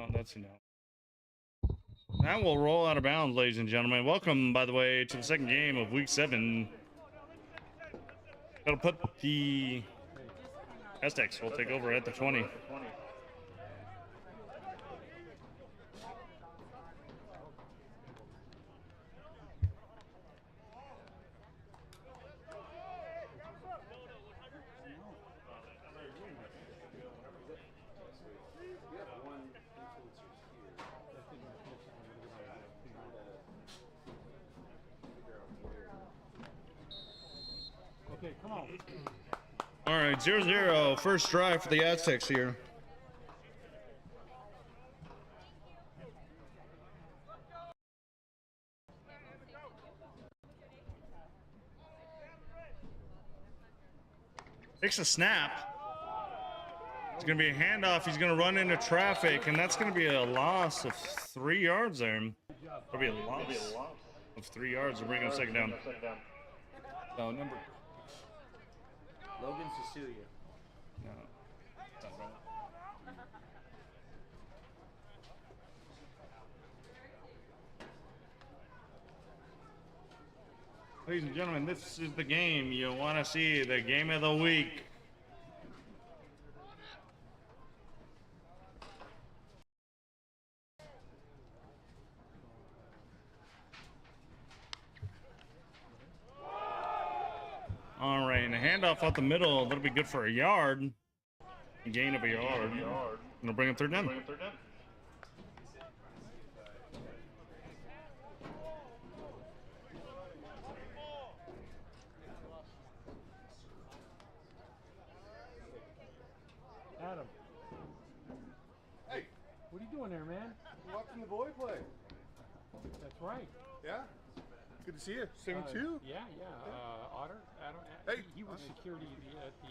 No, that's a no. That will roll out of bounds, ladies and gentlemen. Welcome, by the way, to the second game of Week 7. That'll put the Aztecs will take over at the 20. Okay, come on. All right, 0-0. First drive for the Aztecs here. Takes a snap. It's going to be a handoff. He's going to run into traffic, and that's going to be a loss of 3 yards there. That'll be a loss of 3 yards to bring him second down. No, number... Logan Cecilia. No, that's not right. Ladies and gentlemen, this is the game you want to see, the game of the week. All right, and a handoff out the middle. That'll be good for a yard. A gain of a yard. And it'll bring him third down. Adam. Hey, What are you doing there, man? watching the boy play. That's right. Yeah? Good to see you. Same to you. Yeah. Otter. Adam. Hey. He was security at the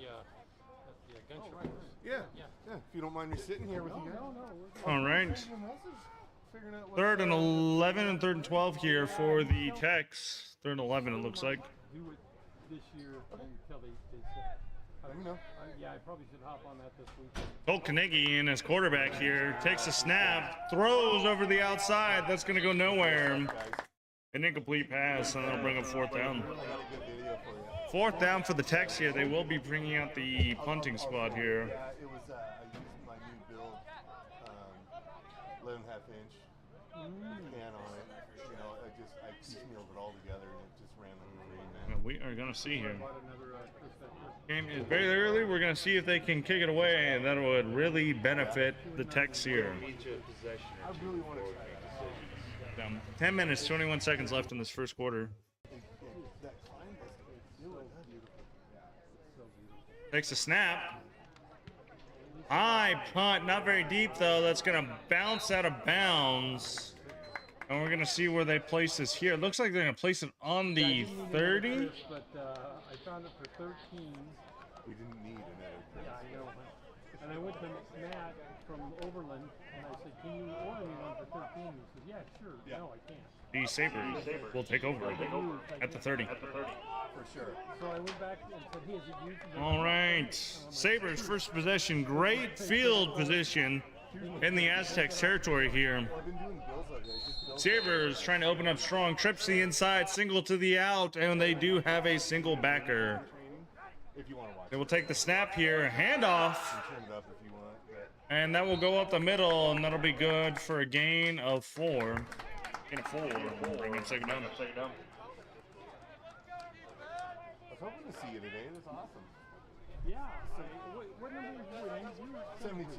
gun show. Yeah. If you don't mind me sitting here with you guys. No. All right. Figuring out what, Third and 11 and third and 12 here for the Tex. Third and 11, it looks like. Do it this year until they Let me know. yeah, I probably should hop on that this week. Colt Carnegie in as quarterback here. Takes a snap. Throws over the outside. That's going to go nowhere. An incomplete pass, and that'll bring up fourth down. I got a good video for you. Fourth down for the Tex here. They will be bringing out the punting spot here. Yeah, it was, I used my new build, 11.5 inch can on it. You know, I piecemealed it all together and it just ran on the green, man. We are going to see here. Game is very early. We're going to see if they can kick it away, and that would really benefit the Tex here. I really want to try it. 10 minutes, 21 seconds left in this first quarter. That climb was Takes a snap. High punt, not very deep though. That's going to bounce out of bounds. And we're going to see where they place this here. It looks like they're going to place it on the 30. But I found it for 13. We didn't need another. Yeah, I know. And I went to Matt from Overland, and I said, "Can you order me one for 13?" He said, "Yeah, sure." Yeah. No, I can't. The Sabres will take over at the 30. For sure. So I went back and said, "Hey, is it you?" All right. Sabres first possession. Great field position in the Aztecs territory here. I've been doing bills like that. Just bills. Sabres trying to open up strong. Trips to the inside, single to the out, and they do have a single backer. Training, if you want to watch. They will take the snap here. Handoff. Turn it up if you want. But And that will go up the middle, and that'll be good for a gain of 4. Gain of 4. Bring in second down. I was hoping to see you today. That's awesome. Yeah. What number is you? 72.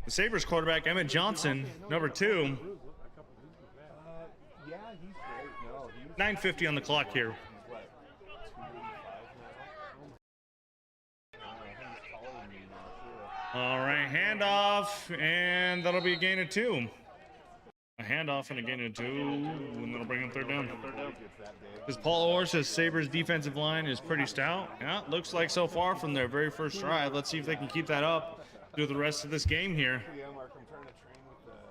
The Sabres quarterback, Emmett Johnson, number 2. Yeah, he's great. No, he was 9:50 on the clock here. what, 285 now? He's taller than me now, too. All right, handoff, and that'll be a gain of 2. A handoff and a gain of 2, and that'll bring him third down. Because Paul Orsa's Sabres defensive line is pretty stout. Yeah, looks like so far from their very first drive. Let's see if they can keep that up through the rest of this game here. Yeah, Mark, I'm trying to train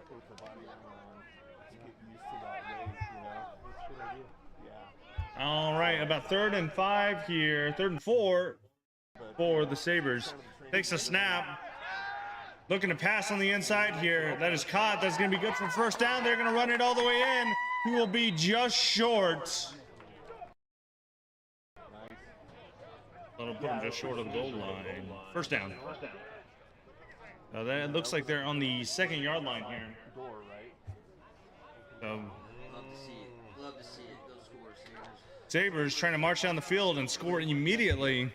with the body armor on to get used to that weight, you know? That's a good idea. Yeah. All right, about 3rd and 5 here. 3rd and 4 for the Sabres. Takes a snap. Looking to pass on the inside here. That is caught. That's going to be good for first down. They're going to run it all the way in. He will be just short. That'll put him just short of the goal line. First down. That looks like they're on the 2nd-yard line here. So, Love to see it. Love to see it. Those scores, Sabres trying to march down the field and score immediately.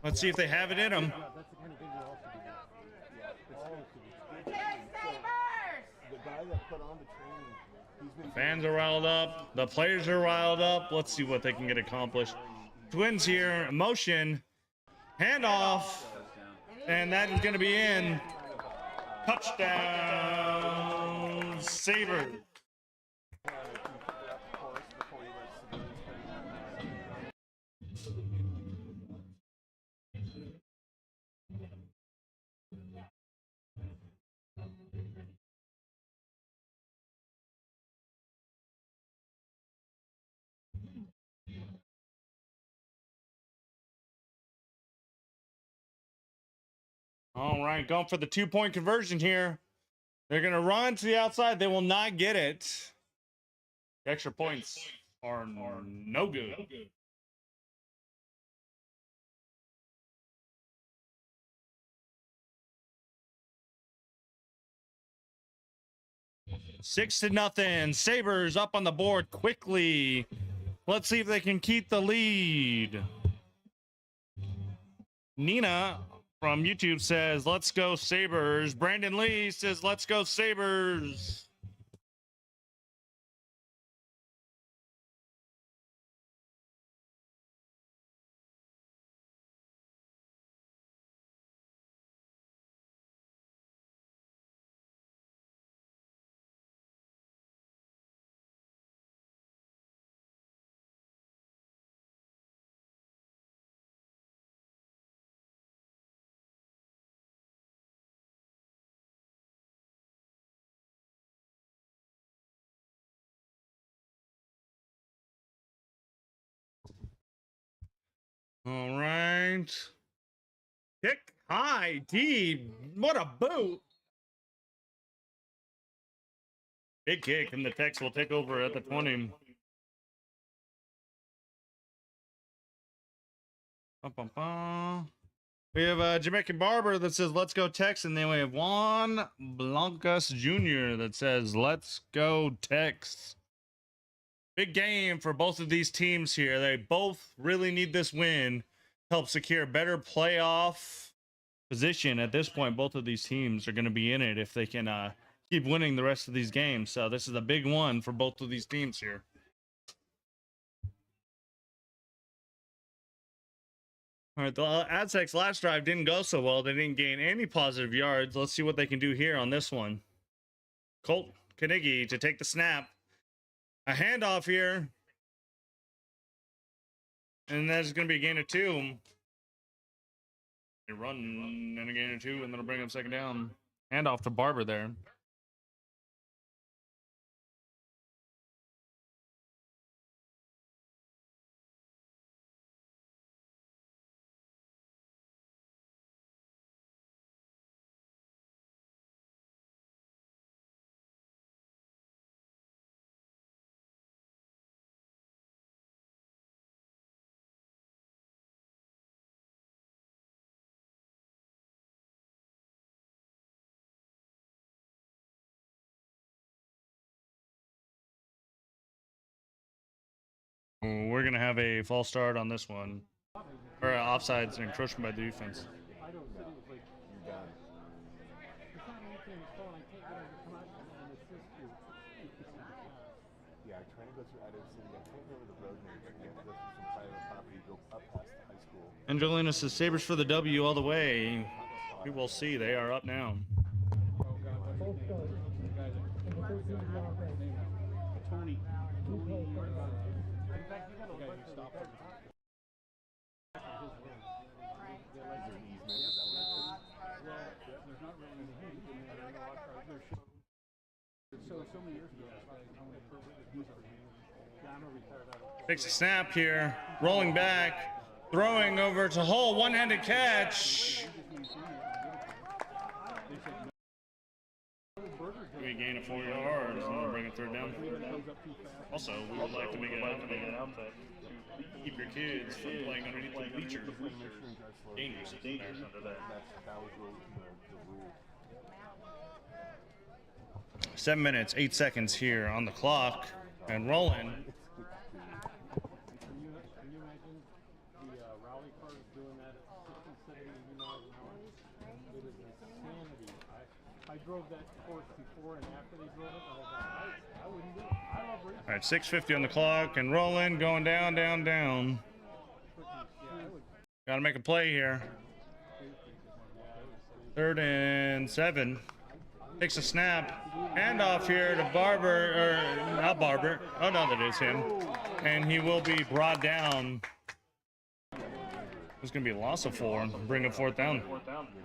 Let's see if they have it in them. That's the kind of thing that also be good. The guy that put on the training, he's been Fans are riled up. The players are riled up. Let's see what they can get accomplished. Twins here. Motion. Handoff. And that is going to be in. Touchdown. Sabres. All right, going for the 2-point conversion here. They're going to run to the outside. They will not get it. The extra points are no good. Six to nothing. Sabres up on the board quickly. Let's see if they can keep the lead. Nina from YouTube says, let's go Sabres. Brandon Lee says, let's go Sabres. All right. Kick high, D. What a boot. Big kick, and the Tex will take over at the 20. We have a Jamaican Barber that says, let's go Tex. And then we have Juan Blancas Jr. that says, let's go Tex. Big game for both of these teams here. They both really need this win to help secure better playoff position. At this point, both of these teams are going to be in it if they can keep winning the rest of these games. So this is a big one for both of these teams here. All right, the Aztecs last drive didn't go so well. They didn't gain any positive yards. Let's see what they can do here on this one. Colt Kanigi to take the snap. A handoff here. And that's going to be a gain of 2. They run and a gain of 2, and that'll bring up 2nd down. Handoff to Barber there. We're going to have a false start on this one. Or offsides and encroachment by the defense. I don't said it was like, You're done. it's not anything that's falling. I can't get him to come out and assist you. Yeah, trying to go through Adams City. I can't remember the road name, but you have to go through some private property, go up past the high school. Angelina says Sabres for the W all the way. We will see. They are up now. Oh, God, what's his name? The guy that, Tony. In fact, you got to let stop him. There's not really any heat in there. So many years ago, I went to I'm a retired out. Takes a snap here. Rolling back. Throwing over to Hull. One-handed catch. Also, we would like to make an outfit to keep your kids from playing underneath the bleachers. Dangerous under that. That was the rule. 7 minutes, 8 seconds here on the clock, and rolling. Can you imagine the rally cars doing that at 60, 70, 80 miles an hour? It is insanity. I drove that course before and after they drove it, and I was like, I wouldn't do it. I love racing. All right, 6:50 on the clock, and rolling, going down, down, down. Got to make a play here. 3rd and 7. Takes a snap. Handoff here to Barber, or not Barber. Oh, no, that is him. And he will be brought down. It's going to be a loss of 4. Bring a 4th down.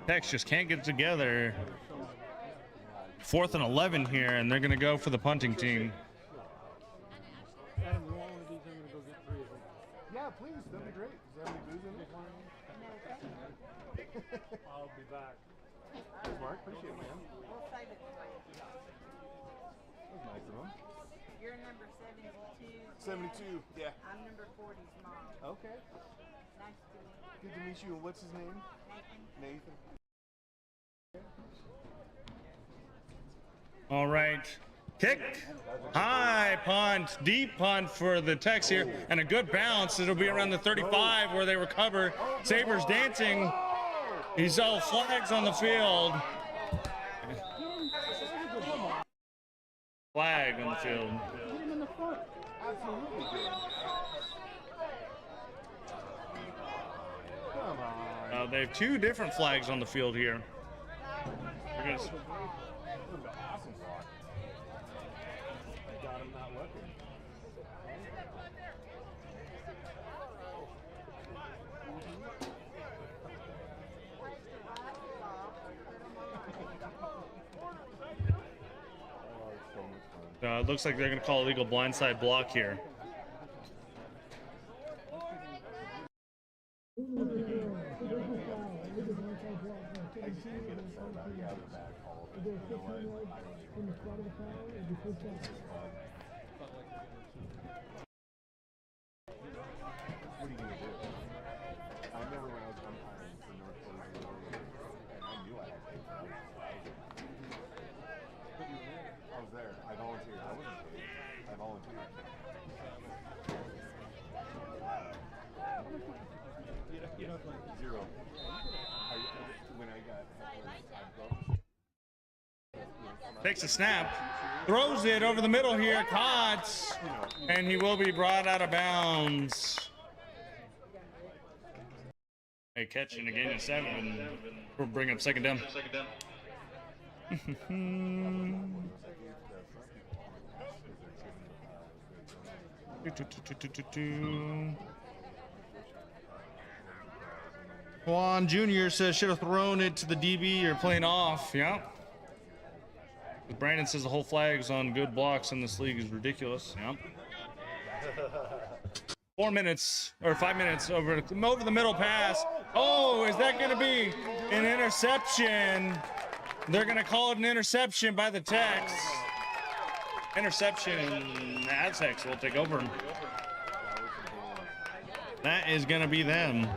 Tex just can't get it together. 4th and 11 here, and they're going to go for the punting team. Adam, you want one of these? I'm going to go get 3 of them. Yeah, please. That'd be great. Does that have any booze in it? I'll be back. Thanks, Mark. Appreciate it, man. We'll save it for you. That was nice of him. You're number 72. 72. Yeah. I'm number 40's mom. Okay. Nice to meet you. Good to meet you. And what's his name? Nathan. Nathan. All right. Kick. High punt. Deep punt for the Tex here. And a good bounce. It'll be around the 35 where they recover. Sabers dancing. He's all flags on the field. Flag on the field. Absolutely good. Come on. They have 2 different flags on the field here. Because That was an awesome block. Got him not looking. it looks like they're going to call illegal blindside block here. What are you gonna do? I remember when I was umpiring for North Florida, and I knew I had to take that. I was there. I volunteered. I wasn't paid. I volunteered. Zero. When I got Takes a snap. Throws it over the middle here. Caught. And he will be brought out of bounds. A catch and a gain of 7. And we'll bring up 2nd down. Juan Jr. says should have thrown it to the DB. You're playing off. Yeah. Brandon says the whole flags on good blocks in this league is ridiculous. Yeah. 4 minutes or 5 minutes over the middle pass. Oh, is that going to be an interception? They're going to call it an interception by the Tex. Interception, and the Aztecs will take over. That is going to be them.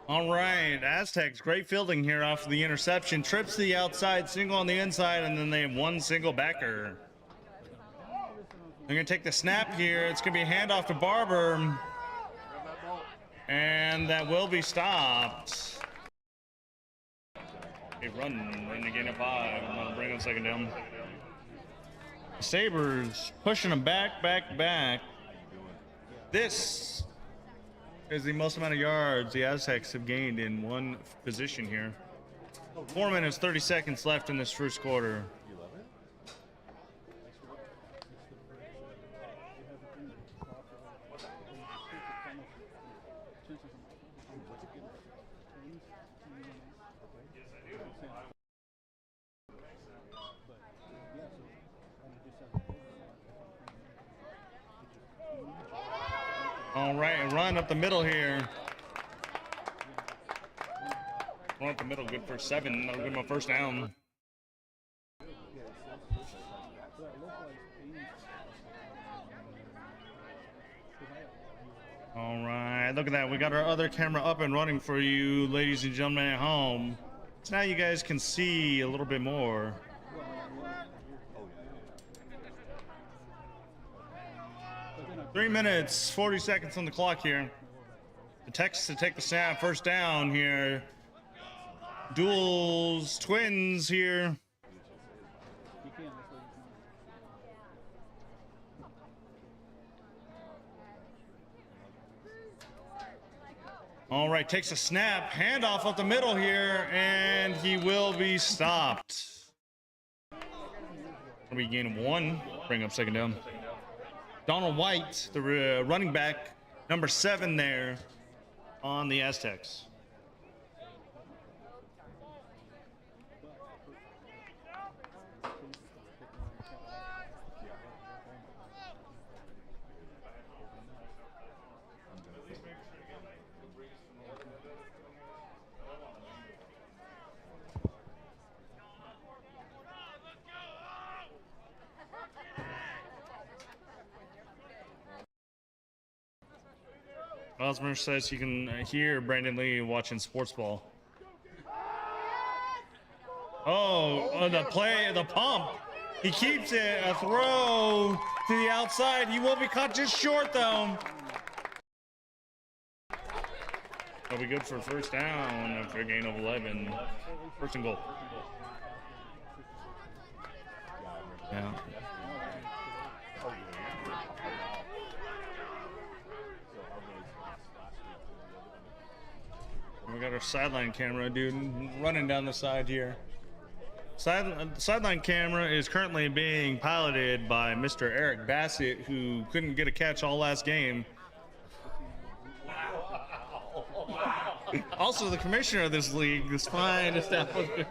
All right, Aztecs, great fielding here off of the interception. Trips to the outside, single on the inside, and then they have 1 single backer. They're going to take the snap here. It's going to be a handoff to Barber. And that will be stopped. A run and a gain of 5. I'm going to bring them 2nd down. Sabres pushing them back. This is the most amount of yards the Aztecs have gained in one position here. 4 minutes, 30 seconds left in this first quarter. All right, run up the middle here. Run up the middle, good for 7. That'll give him a first down. All right, look at that. We got our other camera up and running for you, ladies and gentlemen at home. So now you guys can see a little bit more. Three minutes, 40 seconds on the clock here. The Texans to take the snap, first down here. Duels, twins here. All right, takes a snap, handoff up the middle here, and he will be stopped. We gain 1, bring up second down. Donald White, the running back, number 7 there on the Aztecs. Osmer says you can hear Brandon Lee watching sports ball. Oh, the play, the pump. He keeps it, a throw to the outside. He will be caught just short though. That'll be good for first down after a gain of 11. First and goal. Yeah. We got our sideline camera, dude, running down the side here. Sideline camera is currently being piloted by Mr. Eric Bassett, who couldn't get a catch all last game. Also, the commissioner of this league, this fine establishment.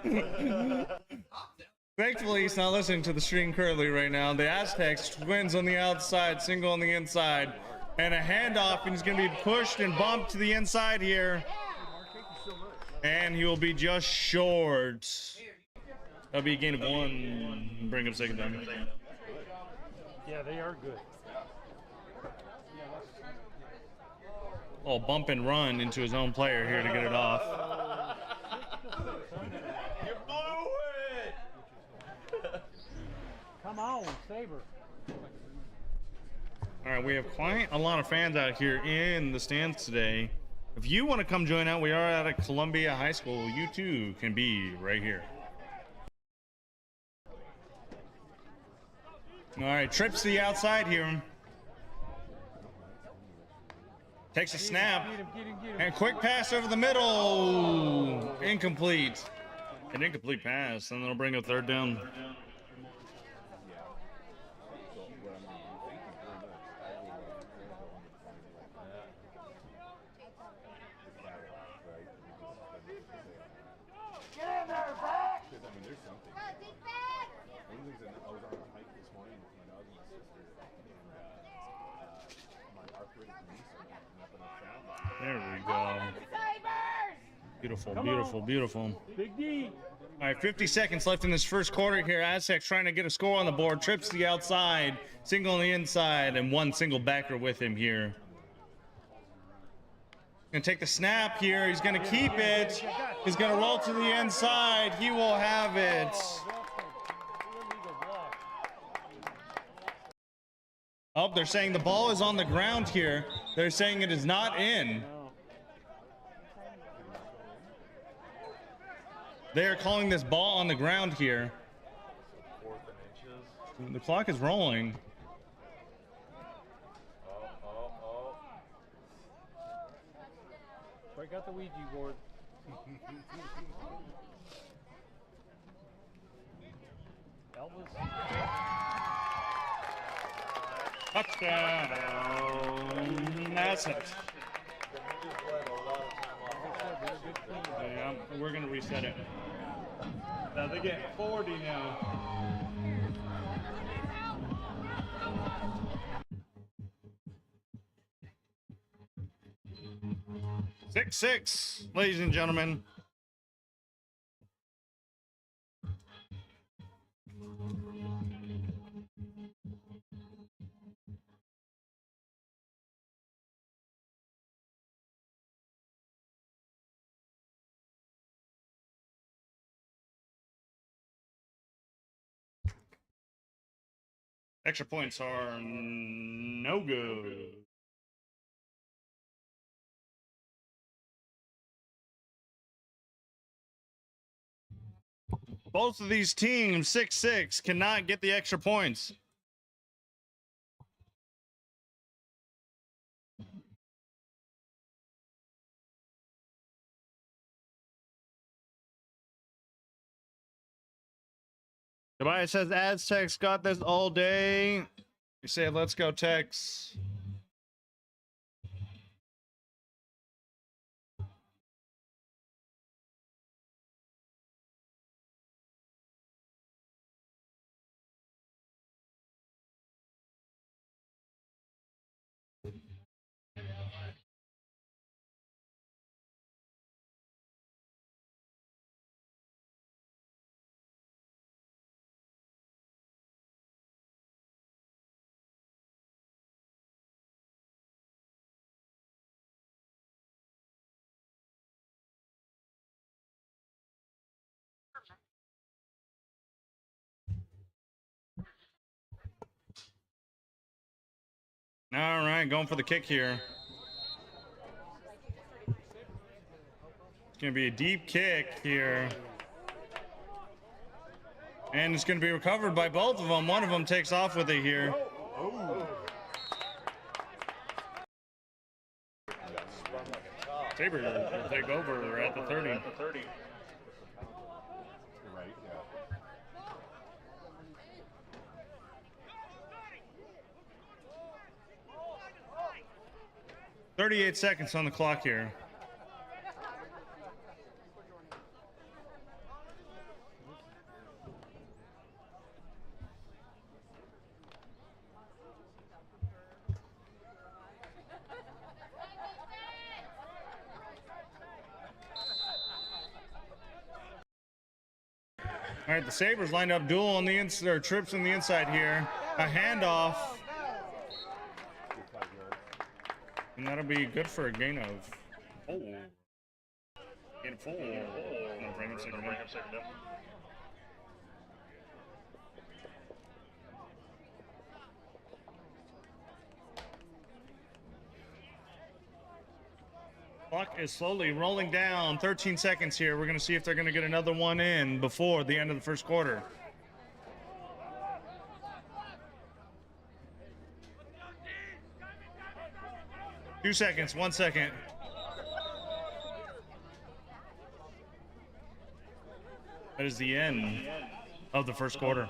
Yeah. Thankfully, he's not listening to the stream currently right now. The Aztecs, twins on the outside, single on the inside. And a handoff, and he's going to be pushed and bumped to the inside here. And he will be just short. That'll be a gain of 1. Bring up second down. Yeah, they are good. Oh, bump and run into his own player here to get it off. You blew it! Come on, Saber. All right, we have quite a lot of fans out here in the stands today. If you want to come join out, we are at a Columbia High School. You too can be right here. All right, trips to the outside here. Takes a snap. And quick pass over the middle. Incomplete. An incomplete pass, and they'll bring up third down. There we go. Beautiful, beautiful, beautiful. Big D. All right, 50 seconds left in this first quarter here. Aztecs trying to get a score on the board. Trips to the outside, single on the inside, and 1 single backer with him here. Gonna take the snap here. He's gonna keep it. He's gonna roll to the inside. He will have it. Oh, they're saying the ball is on the ground here. They're saying it is not in. They are calling this ball on the ground here. The clock is rolling. Break out the Ouija board. Elvis. Touchdown. That's it. Yeah, we're going to reset it. Now they get 40 now. 6-6, ladies and gentlemen. Extra points are no good. Both of these teams, 6-6, cannot get the extra points. Tobias says Aztecs got this all day. You say, let's go, Tex. All right, going for the kick here. It's going to be a deep kick here. And it's going to be recovered by both of them. One of them takes off with it here. Sabres will take over at the 30. You're right, yeah. 38 seconds on the clock here. All right, the Sabres lined up duel on the inside, or trips on the inside here. A handoff. And that'll be good for a gain of 4. Gain of 4. I'm gonna bring him second down. Clock is slowly rolling down. 13 seconds here. We're going to see if they're going to get another one in before the end of the first quarter. Two seconds. 1 second. That is the end of the first quarter.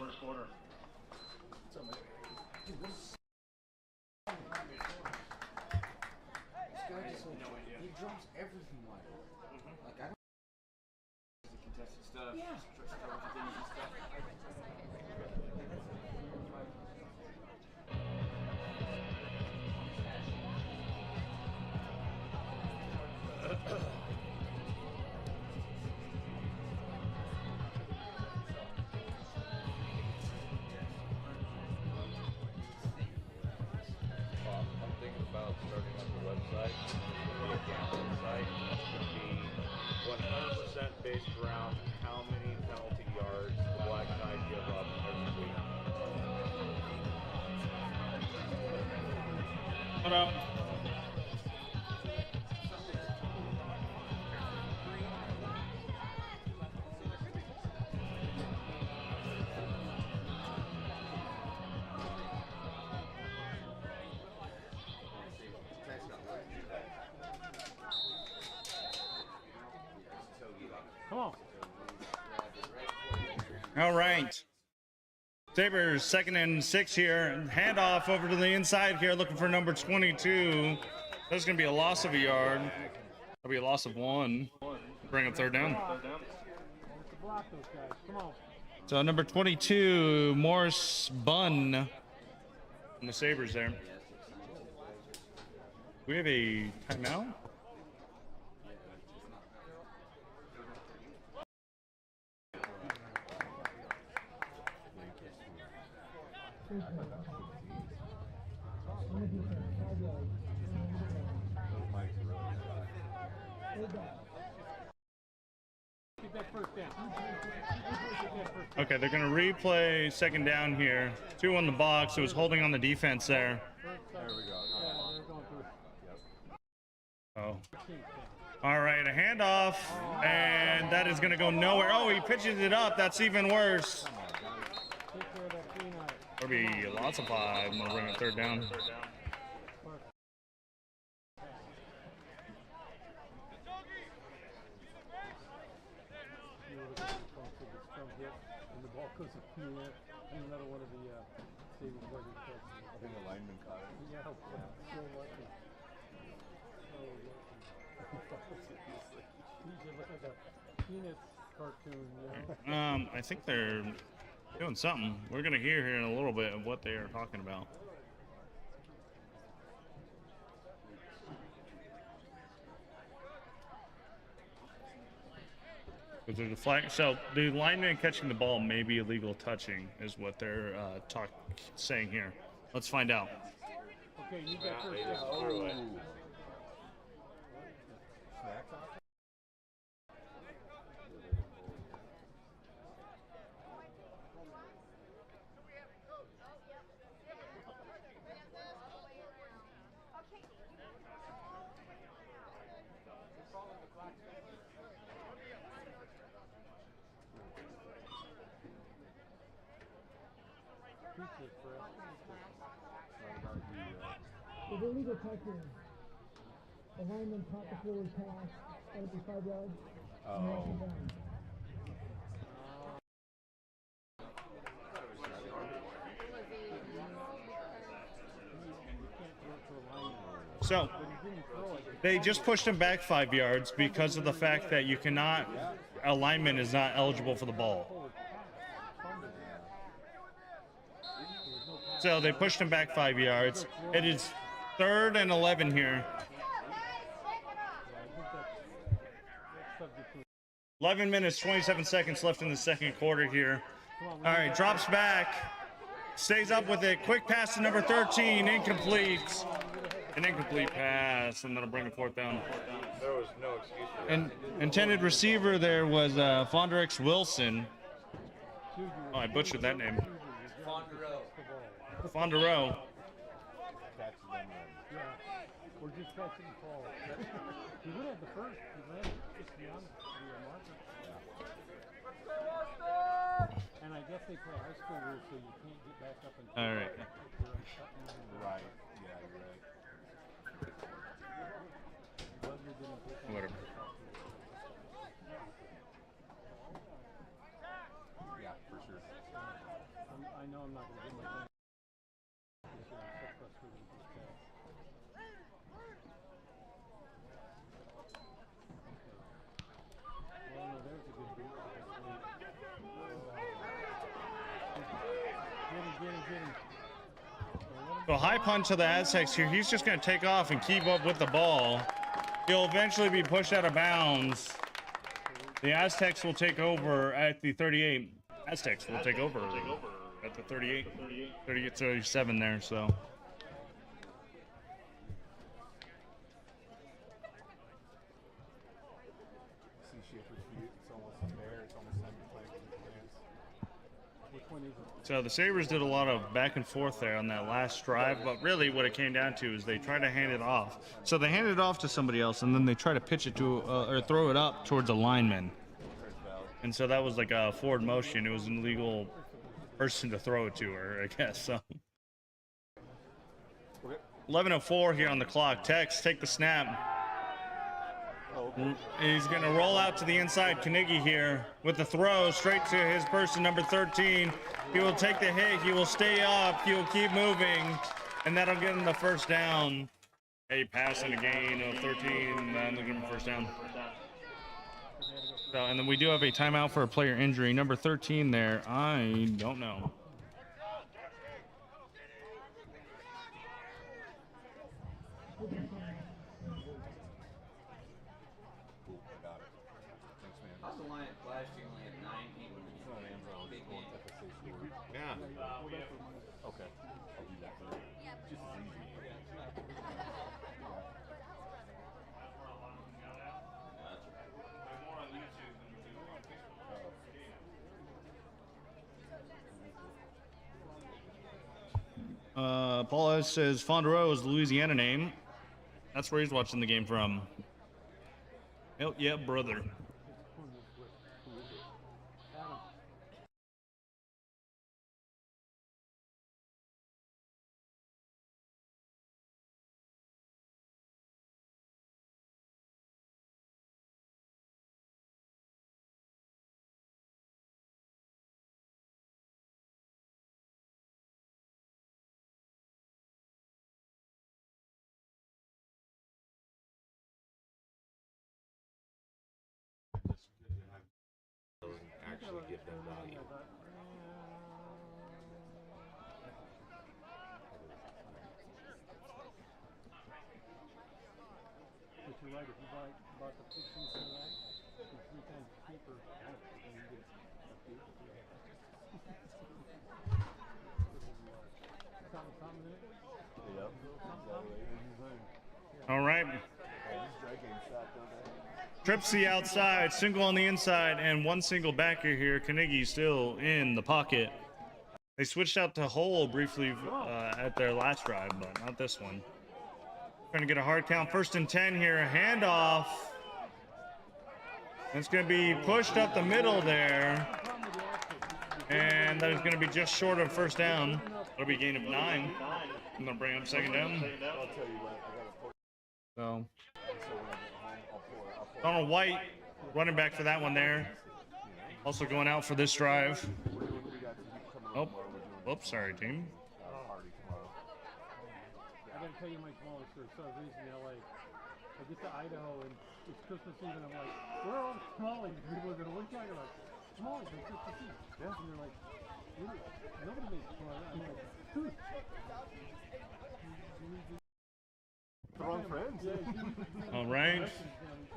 Based around how many penalty yards the Black Knight give up every week. What up? Come on. All right. Sabres 2nd and 6 here. Handoff over to the inside here, looking for number 22. That's going to be a loss of a yard. That'll be a loss of 1. Bring up 3rd down. Block those guys. Come on. So number 22, Morris Bunn. And the Sabres there. We have a timeout. Get that first down. Get that first down. Okay, they're going to replay second down here. 2 on the box. It was holding on the defense there. There we go. Yeah, they're going through. Oh. All right, a handoff, and that is going to go nowhere. Oh, he pitches it up. That's even worse. Take care of that peanut. There'll be lots of 5. I'm going to bring it third down. And the ball goes to peanut. And another one of the Sabres players catches. I think the lineman caught it. Yeah, so lucky. So lucky. These look like a Peanuts cartoon, you know? I think they're doing something. We're going to hear here in a little bit of what they are talking about. There's a flag. So the lineman catching the ball may be illegal touching, is what they're saying here. Let's find out. Okay, you got first They down. just threw it. Snacks off? With illegal touching, the lineman caught the forward pass at the 5 yards and knocked it down. So they just pushed him back 5 yards because of the fact that you cannot, a lineman is not eligible for the ball. So they pushed him back 5 yards. It is 3rd and 11 here. 11 minutes, 27 seconds left in the second quarter here. All right, drops back, stays up with it. Quick pass to number 13, incomplete. An incomplete pass, and that'll bring a 4th down. There was no excuse for that. And intended receiver there was Fonderix Wilson. Oh, I butchered that name. Fondereau. Catches them right. Yeah, we're just catching the ball. He would have the first. He ran just beyond the marker. And I guess they play high school rules, so you can't get back up and. All right. Right. Yeah, you're right. Whatever. Yeah, for sure. I know I'm not going to get my thing. Well, no, there's a good beat. Get him. So high punt to the Aztecs here. He's just going to take off and keep up with the ball. He'll eventually be pushed out of bounds. The Aztecs will take over at the 38. Aztecs will take over at the 38. 37 there, so. See Shifter's feet. It's almost there. It's almost time to play with the hands. Which one is it? So the Sabres did a lot of back and forth there on that last drive, but really what it came down to is they tried to hand it off. So they handed it off to somebody else, and then they try to pitch it to, or throw it up towards a lineman. And so that was like a forward motion. It was an illegal person to throw it to her, I guess. So 11:04 here on the clock. Tex, take the snap. He's going to roll out to the inside. Carnegie here with the throw straight to his person, number 13. He will take the hit. He will stay up. He will keep moving, and that'll get him the first down. A pass and a gain of 13, and they'll give him first down. So, and then we do have a timeout for a player injury. Number 13 there, I don't know. How's the line last year only had 9 people in the big game? Yeah. Okay. Okay. I'll do that. Just as easy. Paul S says Fondereau is the Louisiana name. That's where he's watching the game from. Hell yeah, brother. Actually give them value. But you're right, if you bought the fixings for that, it's 3 times cheaper. And you get a few. Something in it? Yep. All right. Tripsy outside, single on the inside, and one single backer here. Carnegie still in the pocket. They switched out to Hole briefly at their last drive, but not this one. Trying to get a hard count. 1st and 10 here. A handoff. It's going to be pushed up the middle there. And that is going to be just short of 1st down. It'll be a gain of 9. I'm going to bring up 2nd down. So, Donald White, running back for that one there. Also going out for this drive. Oh, oops, sorry, team. I gotta tell you my smallest story. So I was raised in LA. I get to Idaho and it's Christmas Eve and I'm like, where are all the tamales? People are going, what are you talking about? Tamales on Christmas Eve. Yeah. And they're like, really? Nobody makes tamales. I'm like, dude. The wrong friends. All right.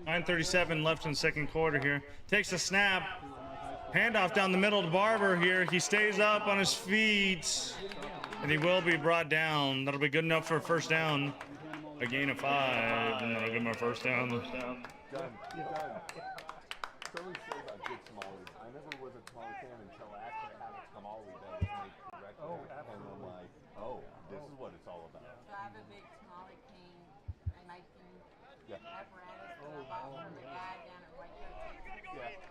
9:37 left in the 2nd quarter here. Takes a snap. Handoff down the middle to Barber here. He stays up on his feet. And he will be brought down. That'll be good enough for a 1st down. A gain of 5. And that'll give him a 1st down. Done. Somebody say about good tamales. I never was a tamale fan until I actually had a tamale that was made correctly. Oh, and I'm like, oh, this is what it's all about. So I have a big tamale king making apparatus that I bought from the guy down at Waco, Texas. Yeah.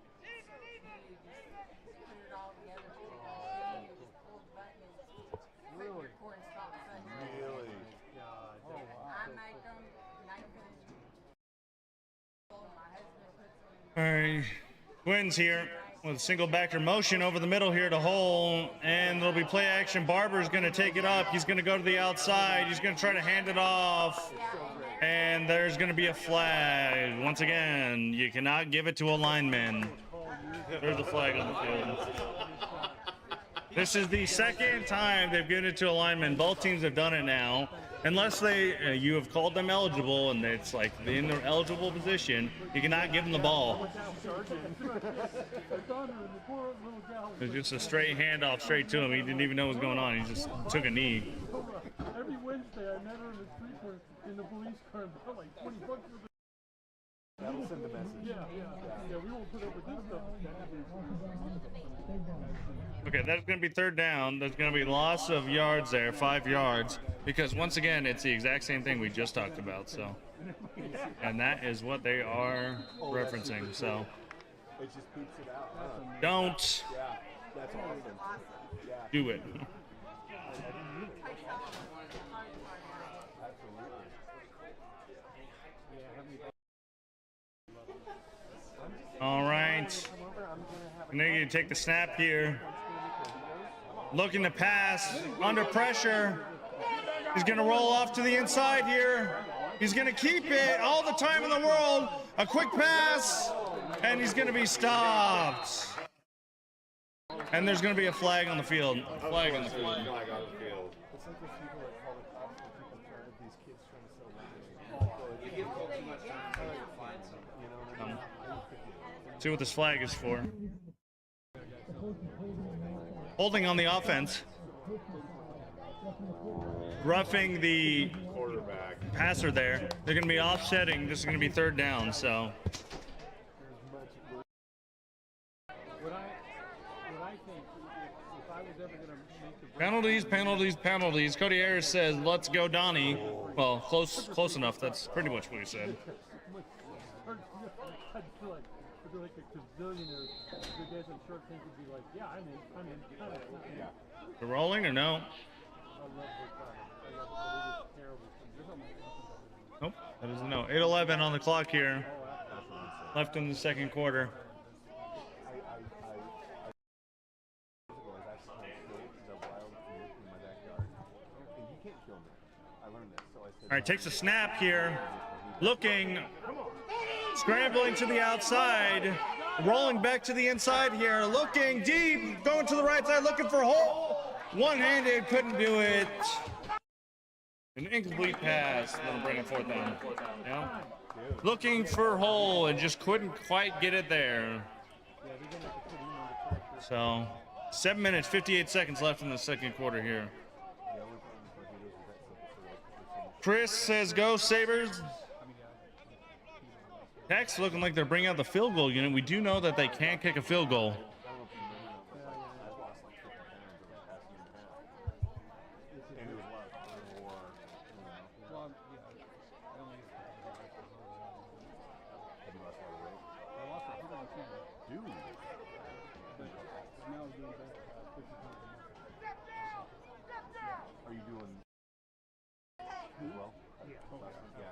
And you just put it all together, put it on the machine, you just pull the button and put your corn stalk suddenly. Really? I make them, my husband puts them. All right. Twins here with a single backer motion over the middle here to Hole. And there'll be play action. Barber's going to take it up. He's going to go to the outside. He's going to try to hand it off. And there's going to be a flag. Once again, you cannot give it to a lineman. There's a flag on the field. This is the 2nd time they've given it to a lineman. Both teams have done it now. Unless you have called them eligible and it's like in their eligible position, you cannot give them the ball. It's just a straight handoff straight to him. He didn't even know what was going on. He just took a knee. Every Wednesday I met her in the street corner in the police car and bought like $20 for the. That'll send the message. Yeah, we won't put up with this stuff. Okay, that's going to be 3rd down. There's going to be loss of yards there, 5 yards, because once again, it's the exact same thing we just talked about. So, and that is what they are referencing. So, It just boots it out. don't Yeah, that's awesome. Yeah, do it. All right. Carnegie take the snap here. Looking to pass, under pressure. He's going to roll off to the inside here. He's going to keep it all the time in the world. A quick pass, and he's going to be stopped. And there's going to be a flag on the field. A flag on the field. It's like those people that call the cops when people try to, these kids trying to sell land. You give them too much time to find something. You know what I mean? See what this flag is for. Holding on the offense. roughing the Quarterback. passer there. They're going to be offsetting. This is going to be third down, so. What I think, if I was ever going to make the Penalties, penalties, penalties. Cody Harris says, let's go, Donnie. Well, close enough. That's pretty much what he said. I'd feel like a gazillionaire. The guys in short things would be like, yeah, I'm in. They're rolling or no? I love this I love it, but it is terrible. There's almost nothing. Nope, that is a no. 8:11 on the clock here. Left in the second quarter. All right, takes a snap here. Looking, scrambling to the outside, rolling back to the inside here, looking deep, going to the right side, looking for a hole. One-handed, couldn't do it. An incomplete pass. That'll bring it fourth down. Yeah. Looking for a hole and just couldn't quite get it there. So, 7 minutes, 58 seconds left in the second quarter here. Chris says, go Sabres. Tex looking like they're bringing out the field goal unit. We do know that they can't kick a field goal.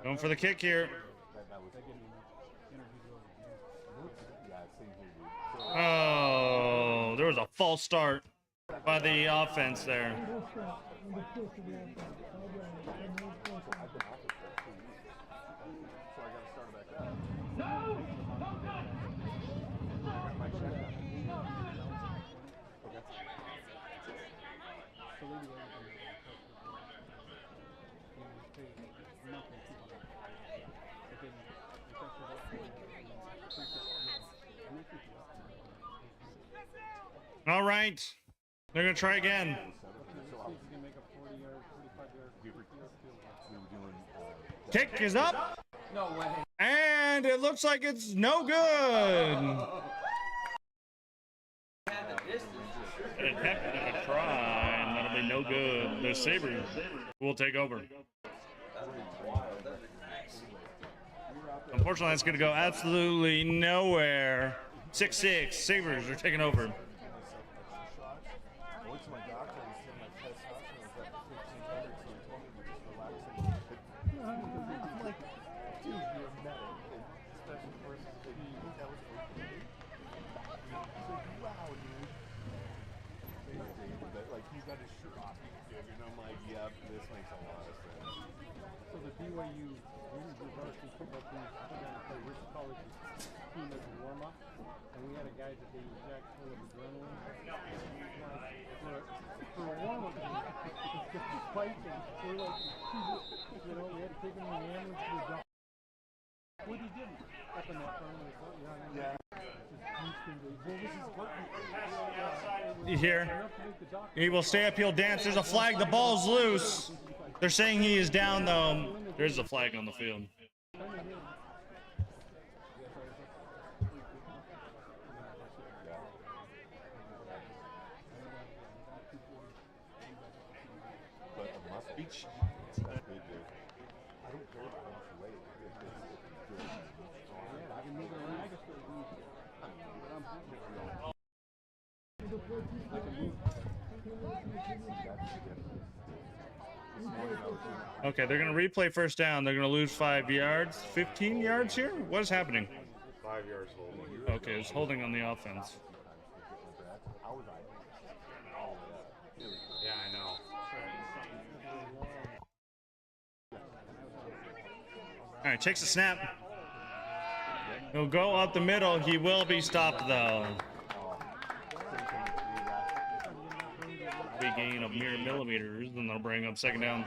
Going for the kick here. Oh, there was a false start by the offense there. All right, they're gonna try again. Kick is up. No way. And it looks like it's no good. An attempt at a try, and that'll be no good. The Sabres will take over. Unfortunately, that's going to go absolutely nowhere. 6-6, Sabres are taking over. So the BYU varsity football team put down to play Rich College's team as a warm-up, and we had a guy that they inject full of adrenaline. For a warm-up, he's fighting. We're like, you know, we had to take him in the ambulance to the doctor. What he didn't up in that front of the court, yeah. Here, he will stay up, he'll dance. There's a flag, the ball's loose. They're saying he is down though. There's a flag on the field. Okay, they're going to replay first down. They're going to lose 5 yards. 15 yards here? What is happening? 5 yards holding. Okay, it's holding on the offense. Yeah, I know. All right, takes a snap. He'll go up the middle. He will be stopped, though. Big gain of mere millimeters, and they'll bring up second down.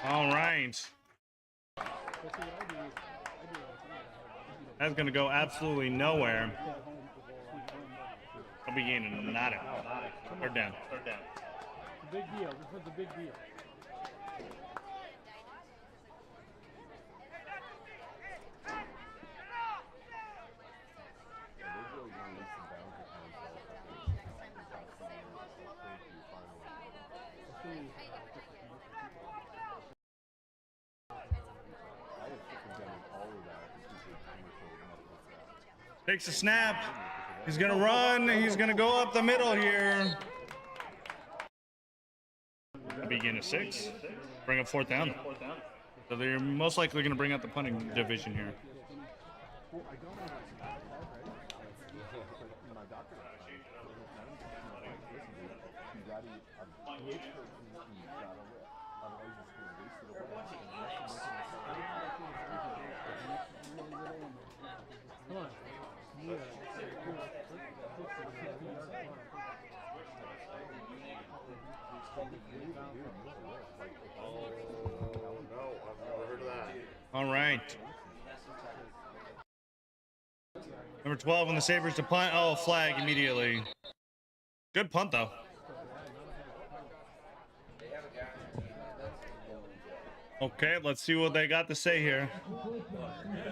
All right. That's going to go absolutely nowhere. I'll be gaining nada. Third down. It's a big deal. This was a big deal. Takes a snap. He's going to run. He's going to go up the middle here. Begin at 6. Bring up 4th down. So they're most likely going to bring out the punting division here. All right. Number 12 on the Sabres to punt. Oh, flag immediately. Good punt, though. Okay, let's see what they got to say here.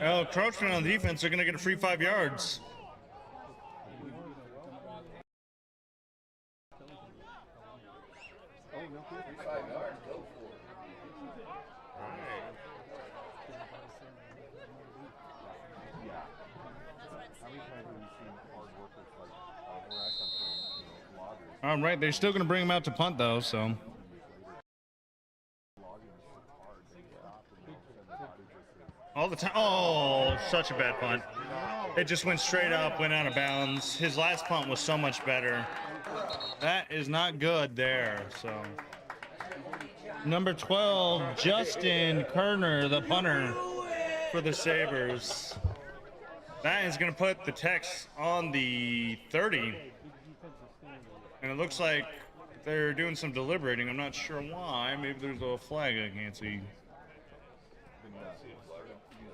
Oh, encroachment on defense. They're going to get a free 5 yards. All right, they're still going to bring him out to punt, though, so. All the time. Oh, such a bad punt. It just went straight up, went out of bounds. His last punt was so much better. That is not good there, so. Number 12, Justin Kerner, the punter for the Sabres. That is going to put the Tex on the 30. And it looks like they're doing some deliberating. I'm not sure why. Maybe there's a flag I can't see.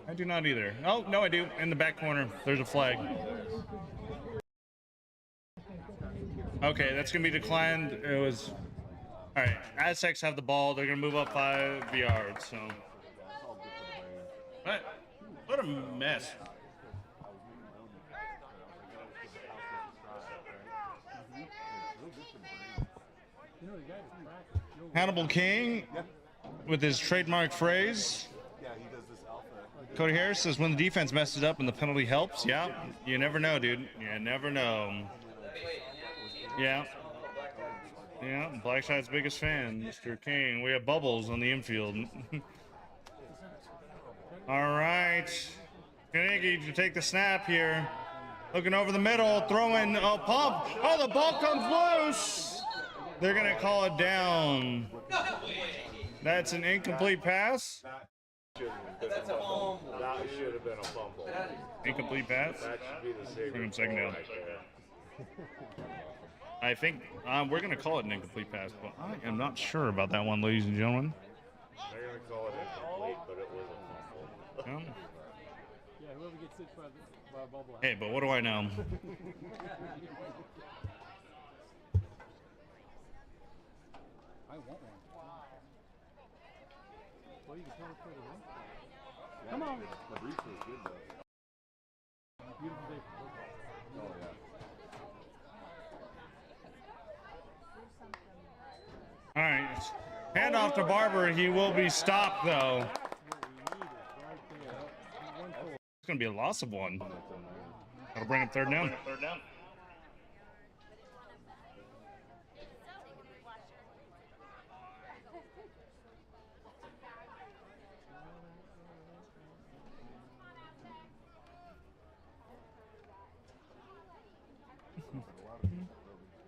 I do not either. Oh, no, I do. In the back corner, there's a flag. Okay, that's going to be declined. It was... All right, Aztecs have the ball. They're going to move up 5 yards, so... What a mess. Hannibal King with his trademark phrase. Yeah, he does this alpha. Cody Harris says when the defense messes up and the penalty helps. Yeah, you never know, dude. You never know. Yeah. Yeah, Blackshire's biggest fan, Mr. King. We have Bubbles on the infield. All right. Carnegie to take the snap here. Looking over the middle, throwing a pump. Oh, the ball comes loose. They're going to call it down. That's an incomplete pass. That's a fumble. That should have been a fumble. Incomplete pass. That should be the Sabres. Bring him second down. Right there. I think we're going to call it an incomplete pass, but I am not sure about that one, ladies and gentlemen. They're going to call it incomplete, but it was a fumble. Yeah, whoever gets hit by a bubble. Hey, but what do I know? I want one. Well, you can tell it's for the win. Come on. The breach was good, though. Beautiful day for football. Oh, yeah. All right. Hand off to Barber. He will be stopped, though. It's going to be a loss of 1. That'll bring him 3rd down.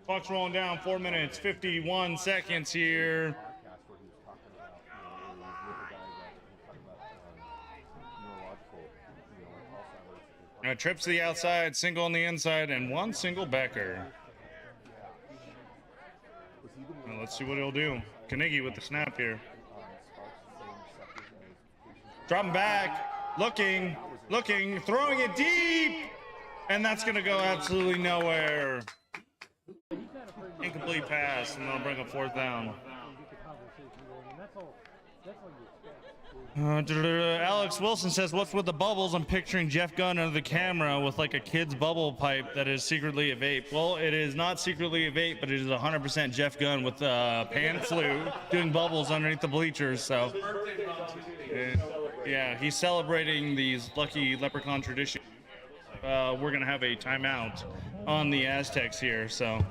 Clock's rolling down. 4 minutes, 51 seconds here. Trips to the outside, single on the inside, and one single backer. Now let's see what he'll do. Carnegie with the snap here. Dropping back, looking, throwing it deep, and that's gonna go absolutely nowhere. Incomplete pass, and they'll bring a fourth down. Alex Wilson says, "What's with the bubbles? I'm picturing Jeff Gunn under the camera with like a kid's bubble pipe that is secretly a vape." Well, it is not secretly a vape, but it is 100% Jeff Gunn with pan flu doing bubbles underneath the bleachers. So, yeah, he's celebrating these lucky leprechaun traditions. We're gonna have a timeout on the Aztecs here, so.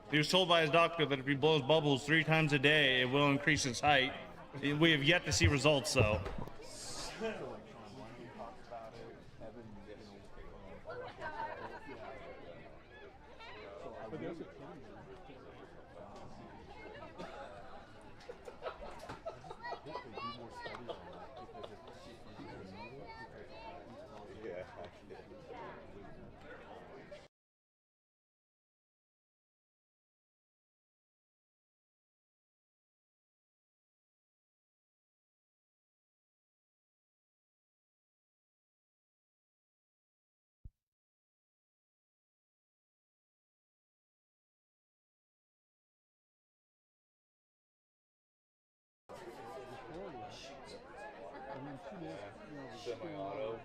He was told by his doctor that if he blows bubbles 3 times a day, it will increase his height. We have yet to see results, though. Semi-auto.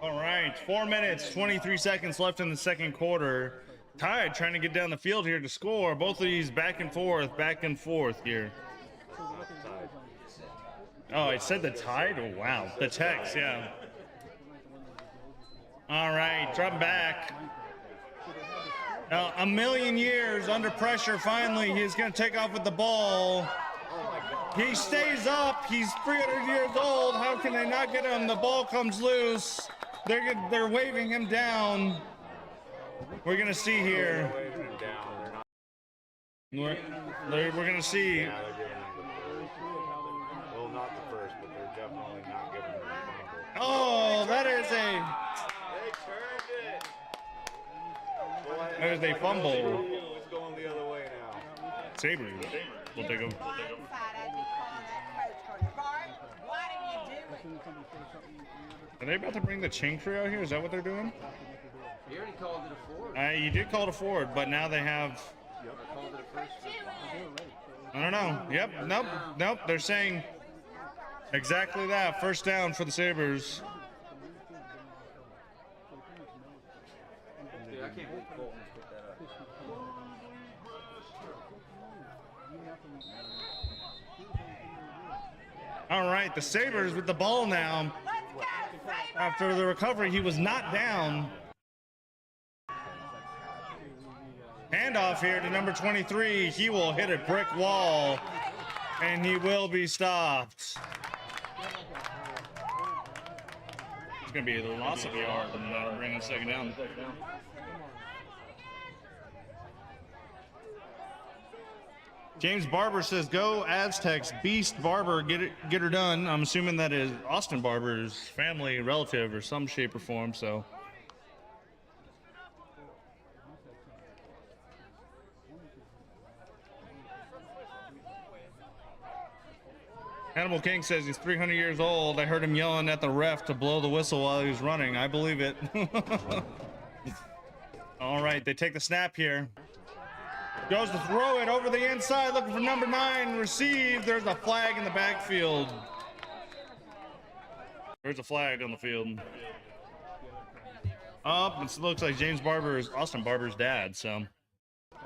All right, 4 minutes, 23 seconds left in the second quarter. Tide trying to get down the field here to score. Both of these back and forth here. Oh, it said the Tide? Oh, wow. The text, yeah. All right, drop back. A million years under pressure. Finally, he's going to take off with the ball. He stays up. He's 300 years old. How can they not get him? The ball comes loose. They're waving him down. We're going to see here. We're going to see. Yeah, they're giving him the well, not the first, but they're definitely not giving him the fumble. Oh, that is a. They turned it. There's a fumble. It's going the other way now. Sabres will take him. Are they about to bring the chain crew out here? Is that what they're doing? You already called it a forward. You did call it a forward, but now they have. Called it a first. I don't know. Yep. Nope. They're saying exactly that. First down for the Sabres. Dude, I can't believe Colton's put that up. All right, the Sabres with the ball now. After the recovery, he was not down. Handoff here to number 23. He will hit a brick wall, and he will be stopped. It's going to be a loss of yard, and that'll bring a second down. James Barber says, "Go Aztecs, Beast Barber, get her done." I'm assuming that is Austin Barber's family relative or some shape or form, so. Animal King says he's 300 years old. I heard him yelling at the ref to blow the whistle while he was running. I believe it. All right, they take the snap here. Goes to throw it over the inside, looking for number 9. Received. There's a flag in the backfield. There's a flag on the field. Up, it looks like James Barber is Austin Barber's dad, so. Oh,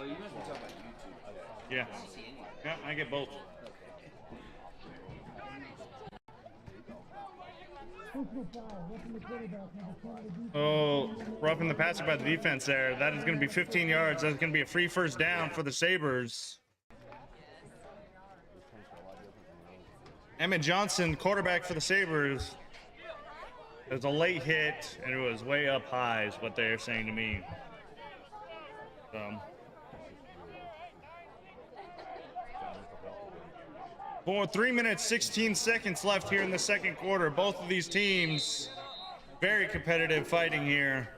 you must be talking about YouTube. Yeah. Yeah, I get both. Oh, roughing the passer by the defense there. That is going to be 15 yards. That's going to be a free first down for the Sabres. Emmett Johnson, quarterback for the Sabres. There's a late hit, and it was way up high is what they're saying to me. For 3 minutes, 16 seconds left here in the second quarter. Both of these teams, very competitive fighting here.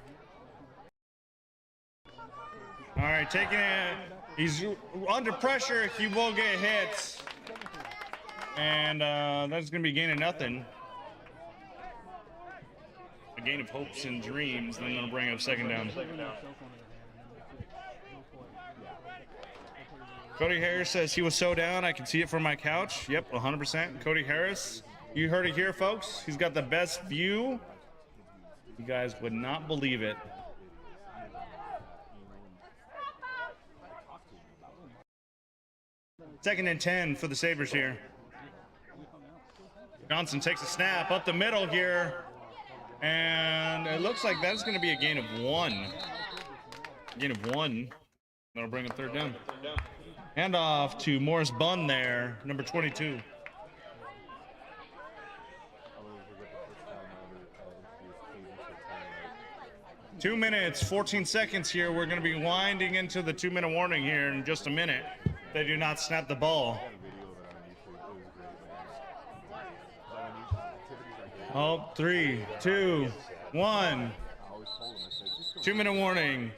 All right, taking it. He's under pressure. He will get hits. And that's going to be a gain of nothing. A gain of hopes and dreams. Then they'll bring up second down. Cody Harris says he was so down, I can see it from my couch. Yep, 100%. Cody Harris, you heard it here, folks. He's got the best view. You guys would not believe it. Second and 10 for the Sabres here. Johnson takes a snap up the middle here. And it looks like that's going to be a gain of 1. Gain of 1. That'll bring him third down. Hand off to Morris Bunn there, number 22. 2 minutes, 14 seconds here. We're going to be winding into the 2-minute warning here in just a minute. They do not snap the ball. Oh, 3, 2, 1. 2-minute warning.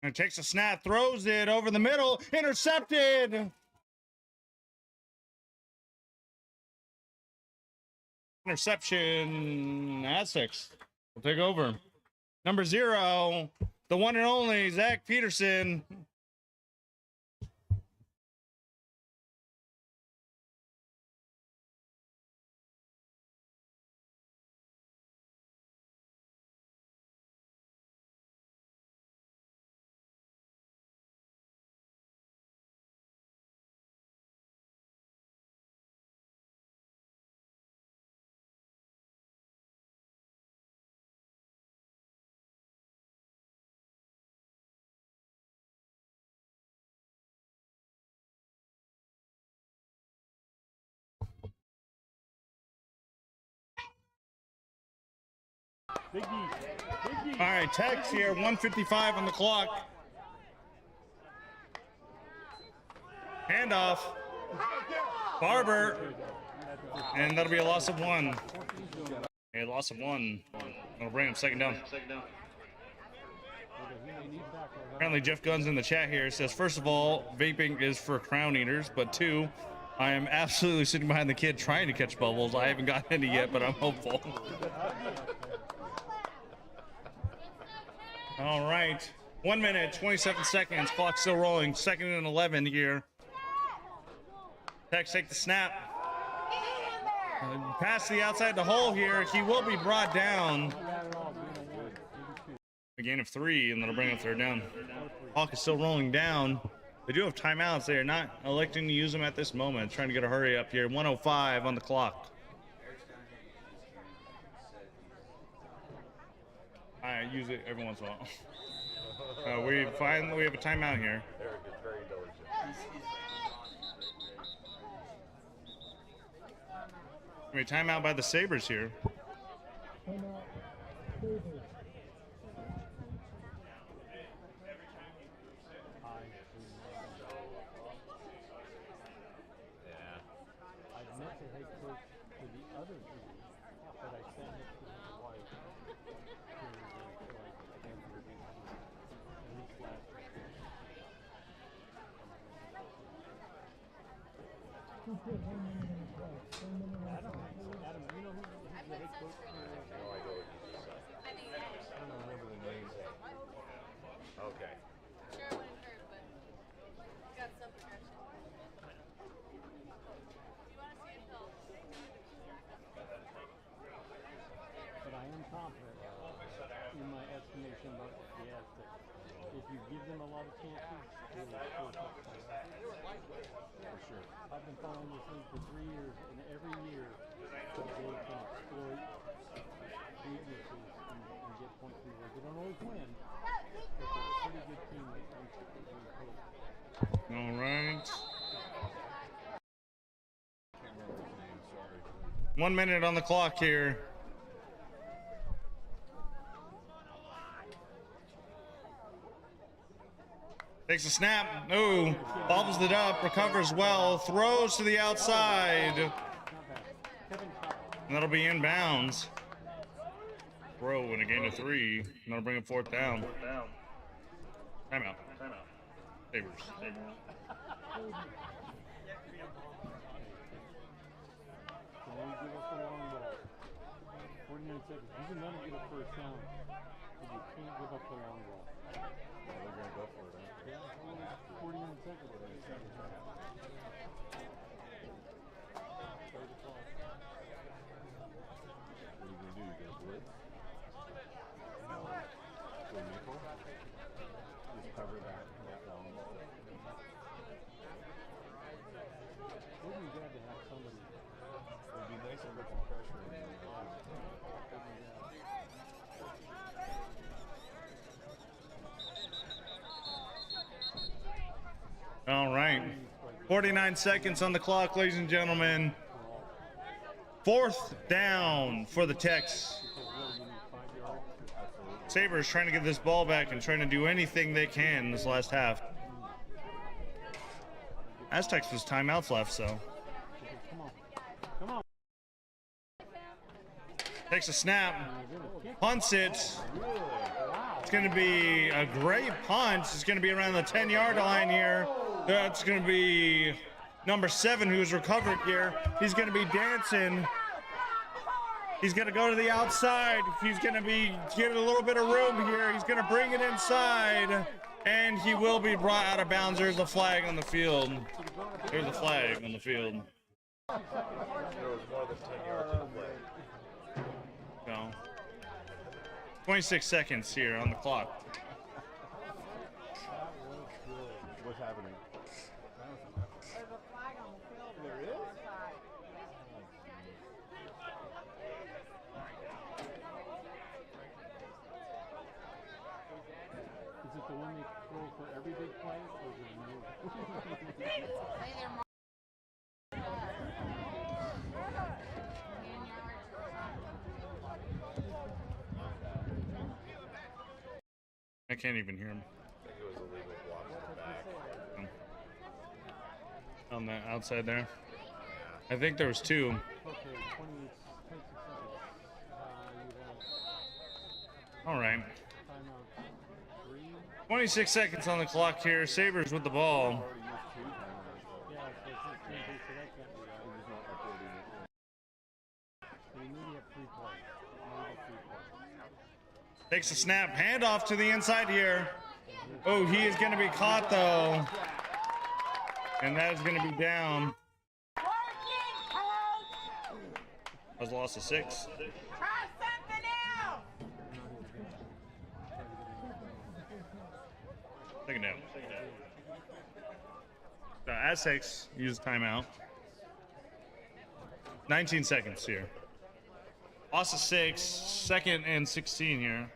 And takes a snap, throws it over the middle, intercepted. Interception. Aztecs will take over. Number 0, the one and only Zach Peterson. All right, Tex here, 1:55 on the clock. Handoff. Barber. And that'll be a loss of 1. A loss of 1. That'll bring him second down. Apparently Jeff Gunn's in the chat here. Says, first of all, vaping is for crown eaters, but 2, I am absolutely sitting behind the kid trying to catch bubbles. I haven't gotten any yet, but I'm hopeful. All right, 1 minute, 27 seconds. Clock still rolling. 2nd and 11 here. Tex take the snap. Pass the outside the hole here. He will be brought down. A gain of 3, and that'll bring him third down. Clock is still rolling down. They do have timeouts. They are not electing to use them at this moment. Trying to get a hurry up here. 1:05 on the clock. I use it every once in a while. We have a timeout here. Very diligent. We have a timeout by the Sabres here. head coach for the other team, but I sat next to his wife during like 10 years, at least last year. Adam, you know who's the head coach for No idea what you just said. I don't remember the name. Okay. Sure, it wouldn't hurt, but it's got some progression. You want to see it built. But I am confident in my estimation about the Aztecs. If you give them a lot of chances, they will score touchdowns. For sure. I've been following this league for 3 years, and every year they can exploit weaknesses and get points reward. They don't always win, but they're a pretty good team when it comes to being coached. All right. Can't remember his name, sorry. 1 minute on the clock here. Takes a snap. No. Bobbles it up. Recovers well. Throws to the outside. Not bad. Kevin Cobb. And that'll be inbounds. Throw and a gain of 3. And that'll bring it 4th down. Timeout. Sabres. Can only give us the long ball. 49 seconds. You can never get a first down, but you can't give up the long ball. Well, they're going to go for it, huh? Yeah, 49 seconds. What are you gonna do? You gonna blitz? No. Go nickel? Just cover that long ball. Wouldn't be bad to have somebody. It'd be nice to put some pressure in there. All right. 49 seconds on the clock, ladies and gentlemen. 4th down for the Tex. Sabres trying to get this ball back and trying to do anything they can this last half. Aztecs was timeouts left, so. Come on. Come on. Takes a snap. Punts it. It's going to be a great punt. It's going to be around the 10-yard line here. That's going to be number 7 who's recovered here. He's going to be dancing. He's going to go to the outside. He's going to be getting a little bit of room here. He's going to bring it inside, and he will be brought out of bounds. There's a flag on the field. There's a flag on the field. There was more than 10 yards in the play. So, 26 seconds here on the clock. What's happening? There's a flag on the field. There is? Is it the one they throw for every big play, or is it a new? Say they're more 10 yards or something. I can't even hear him. I think it was illegal blocks in the back. On the outside there. I think there was 2. Okay, 26 seconds. You All right. have timeout 3. 26 seconds on the clock here. Sabres with the ball. Yeah, so that can't be right. So you maybe have 3 plays. Maybe 3 plays. Takes a snap. Handoff to the inside here. Oh, he is going to be caught, though. And that is going to be down. That was a loss of 6. Try something else. Second down. The Aztecs use timeout. 19 seconds here. Loss of 6. 2nd and 16 here.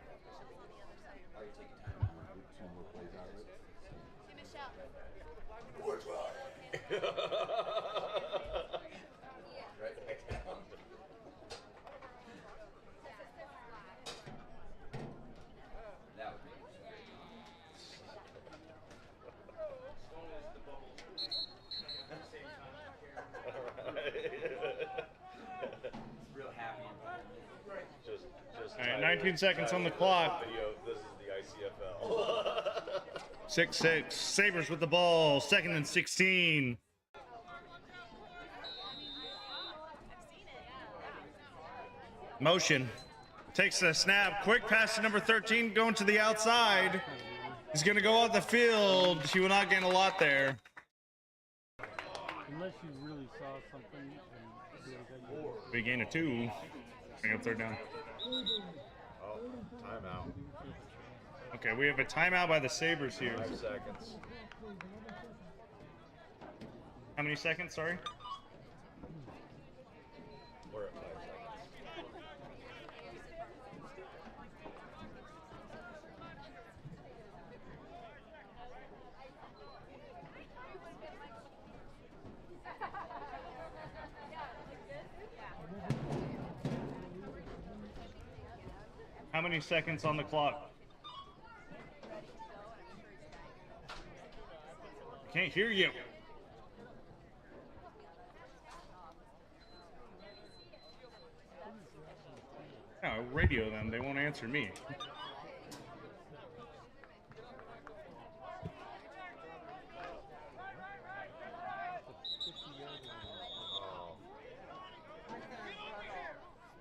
19 seconds on the clock. Video, this is the ICFL. 6-6. Sabres with the ball. 2nd and 16. Motion. Takes the snap. Quick pass to number 13. Going to the outside. He's going to go off the field. He will not gain a lot there. Unless you really saw something and do that. We gain a 2. Bring up 3rd down. Oh, timeout. Okay, we have a timeout by the Sabres here. 5 seconds. How many seconds? Sorry. We're at 5 seconds. How many seconds on the clock? Can't hear you. No, radio them. They won't answer me.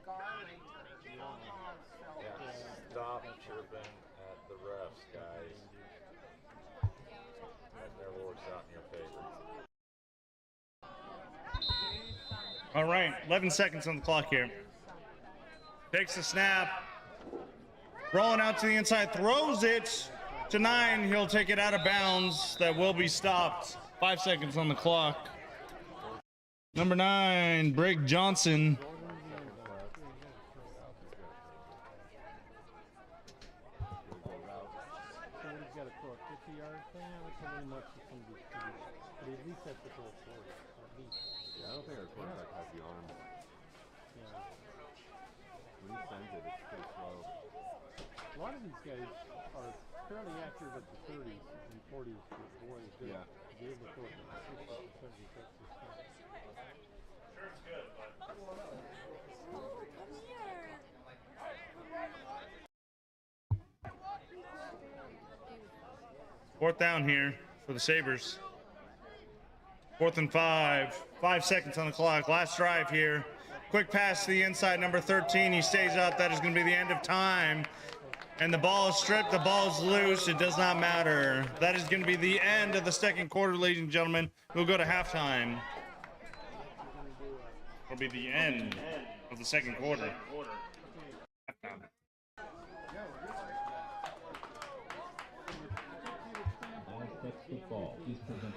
Oh, yeah. Stop chirping at the refs, guys. That never works out in your favor. All right, 11 seconds on the clock here. Takes the snap. Rolling out to the inside, throws it to 9. He'll take it out of bounds. That will be stopped. 5 seconds on the clock. Number 9, Brig Johnson. Somebody's got to throw a 50-yard thing. That's really much for somebody to do. But at least have to throw a 40. At least. Yeah, I don't think our quarterback has the arm. Yeah. When he sends it, it's pretty slow. A lot of these guys are fairly accurate at the 30s and 40s for boys. Yeah. To be able to throw it to the 60s and 70s, that's just not. Fourth down here for the Sabres. 4th and 5. 5 seconds on the clock. Last drive here. Quick pass to the inside, number 13. He stays up. That is going to be the end of time. And the ball is stripped. The ball is loose. It does not matter. That is going to be the end of the 2nd quarter, ladies and gentlemen. We'll go to halftime. It'll be the end of the 2nd quarter. Halftime. Aztecs football is presented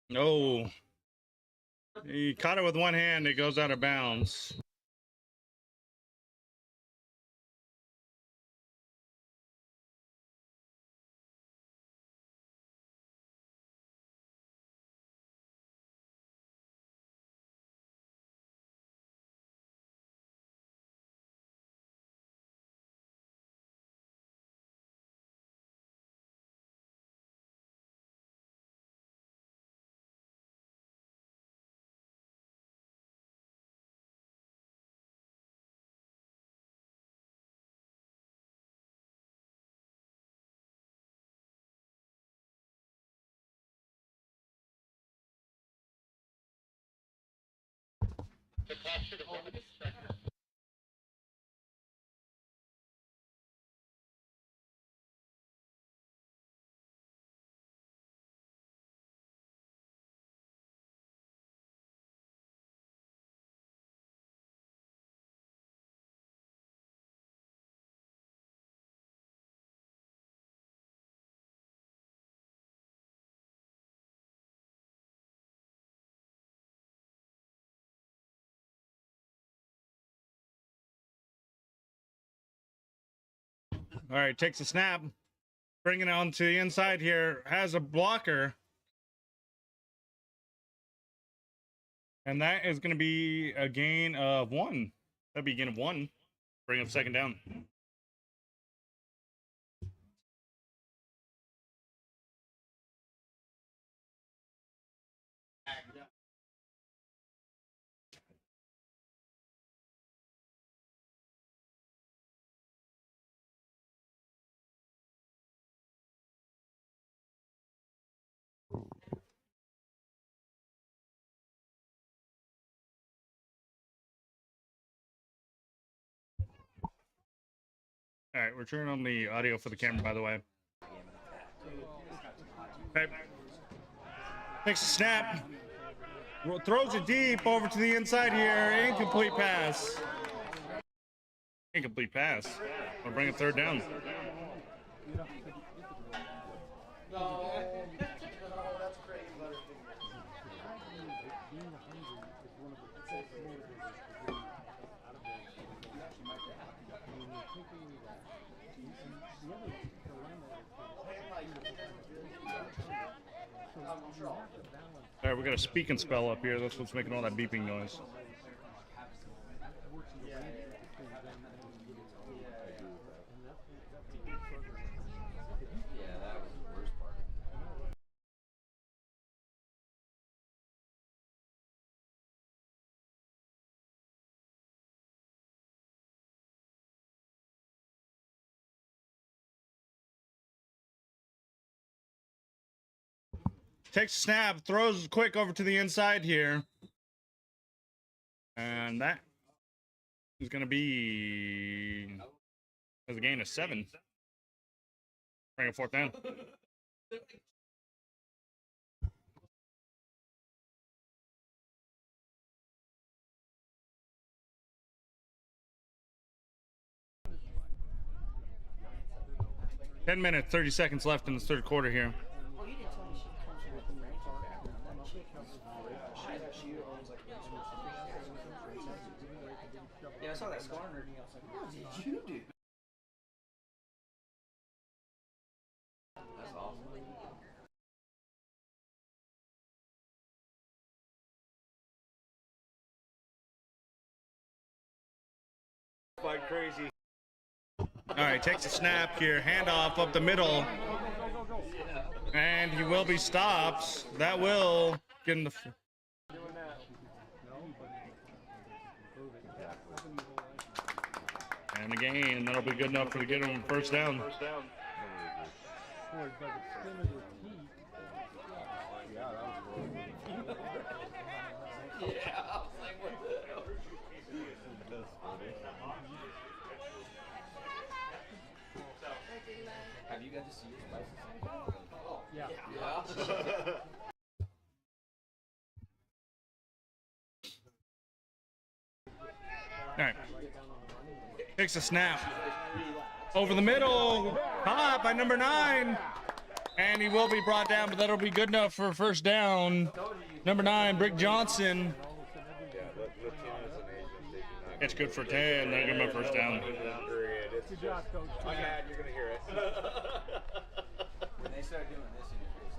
No. He caught it with one hand. It goes out of bounds. All right, takes a snap, bringing it onto the inside here, has a blocker. And that is going to be a gain of 1. That'd be a gain of 1. Bring up second down. All right, we're turning on the audio for the camera, by the way. Okay. Takes a snap. Throws it deep over to the inside here. Incomplete pass. Incomplete pass. We'll bring it third down. All right, we got a speak and spell up here. That's what's making all that beeping noise. Takes a snap, throws quick over to the inside here. And that is going to be as a gain of 7. Bring a fourth down. Ten minutes, 30 seconds left in the third quarter here. Yeah, I saw that scar and everything. I was like, what did you do? That's awesome. Fight crazy. All right, takes a snap here, handoff up the middle. And he will be stopped. That will get him the... And again, that'll be good enough to get him first down. Have you got to see your spices? Yeah. Yeah. All right. Takes a snap. Over the middle. Caught by number 9. And he will be brought down, but that'll be good enough for a first down. Number 9, Brick Johnson. Yeah, Latinos and Asians, they do not. That's good for 10. That'll give him a first down. Period. It's Good job, Coach. I'm mad. You're gonna hear it. When they start doing this in your face,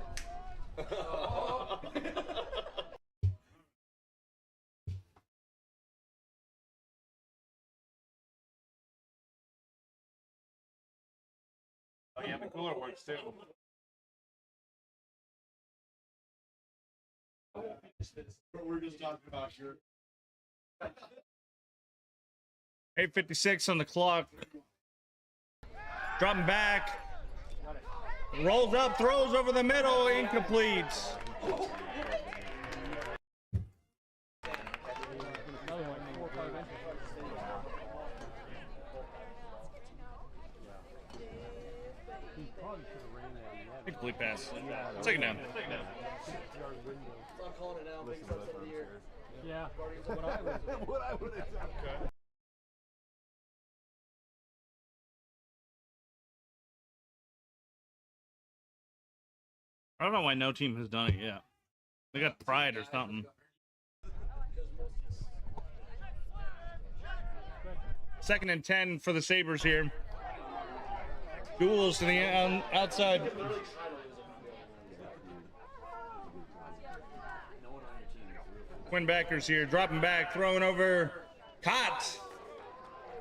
Oh, yeah, the cooler works too. What we're just talking about here. 8:56 on the clock. Dropping back. Rolls up, throws over the middle, incomplete. Incomplete pass. Second down. I'm calling it now. Big starts of the year. Yeah. What I would have done. I don't know why no team has done it yet. They got pride or something. Second and 10 for the Sabres here. Duels to the outside. Quinn Backers here, dropping back, throwing over, caught,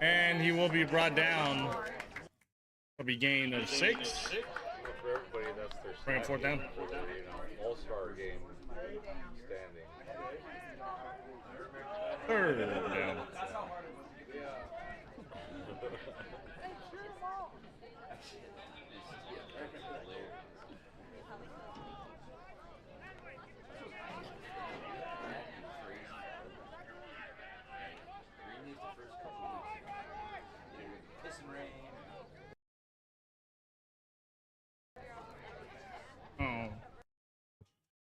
and he will be brought down. It'll be gain of 6. For everybody, that's their Bring it fourth down. All-star game standing. Third down. Oh.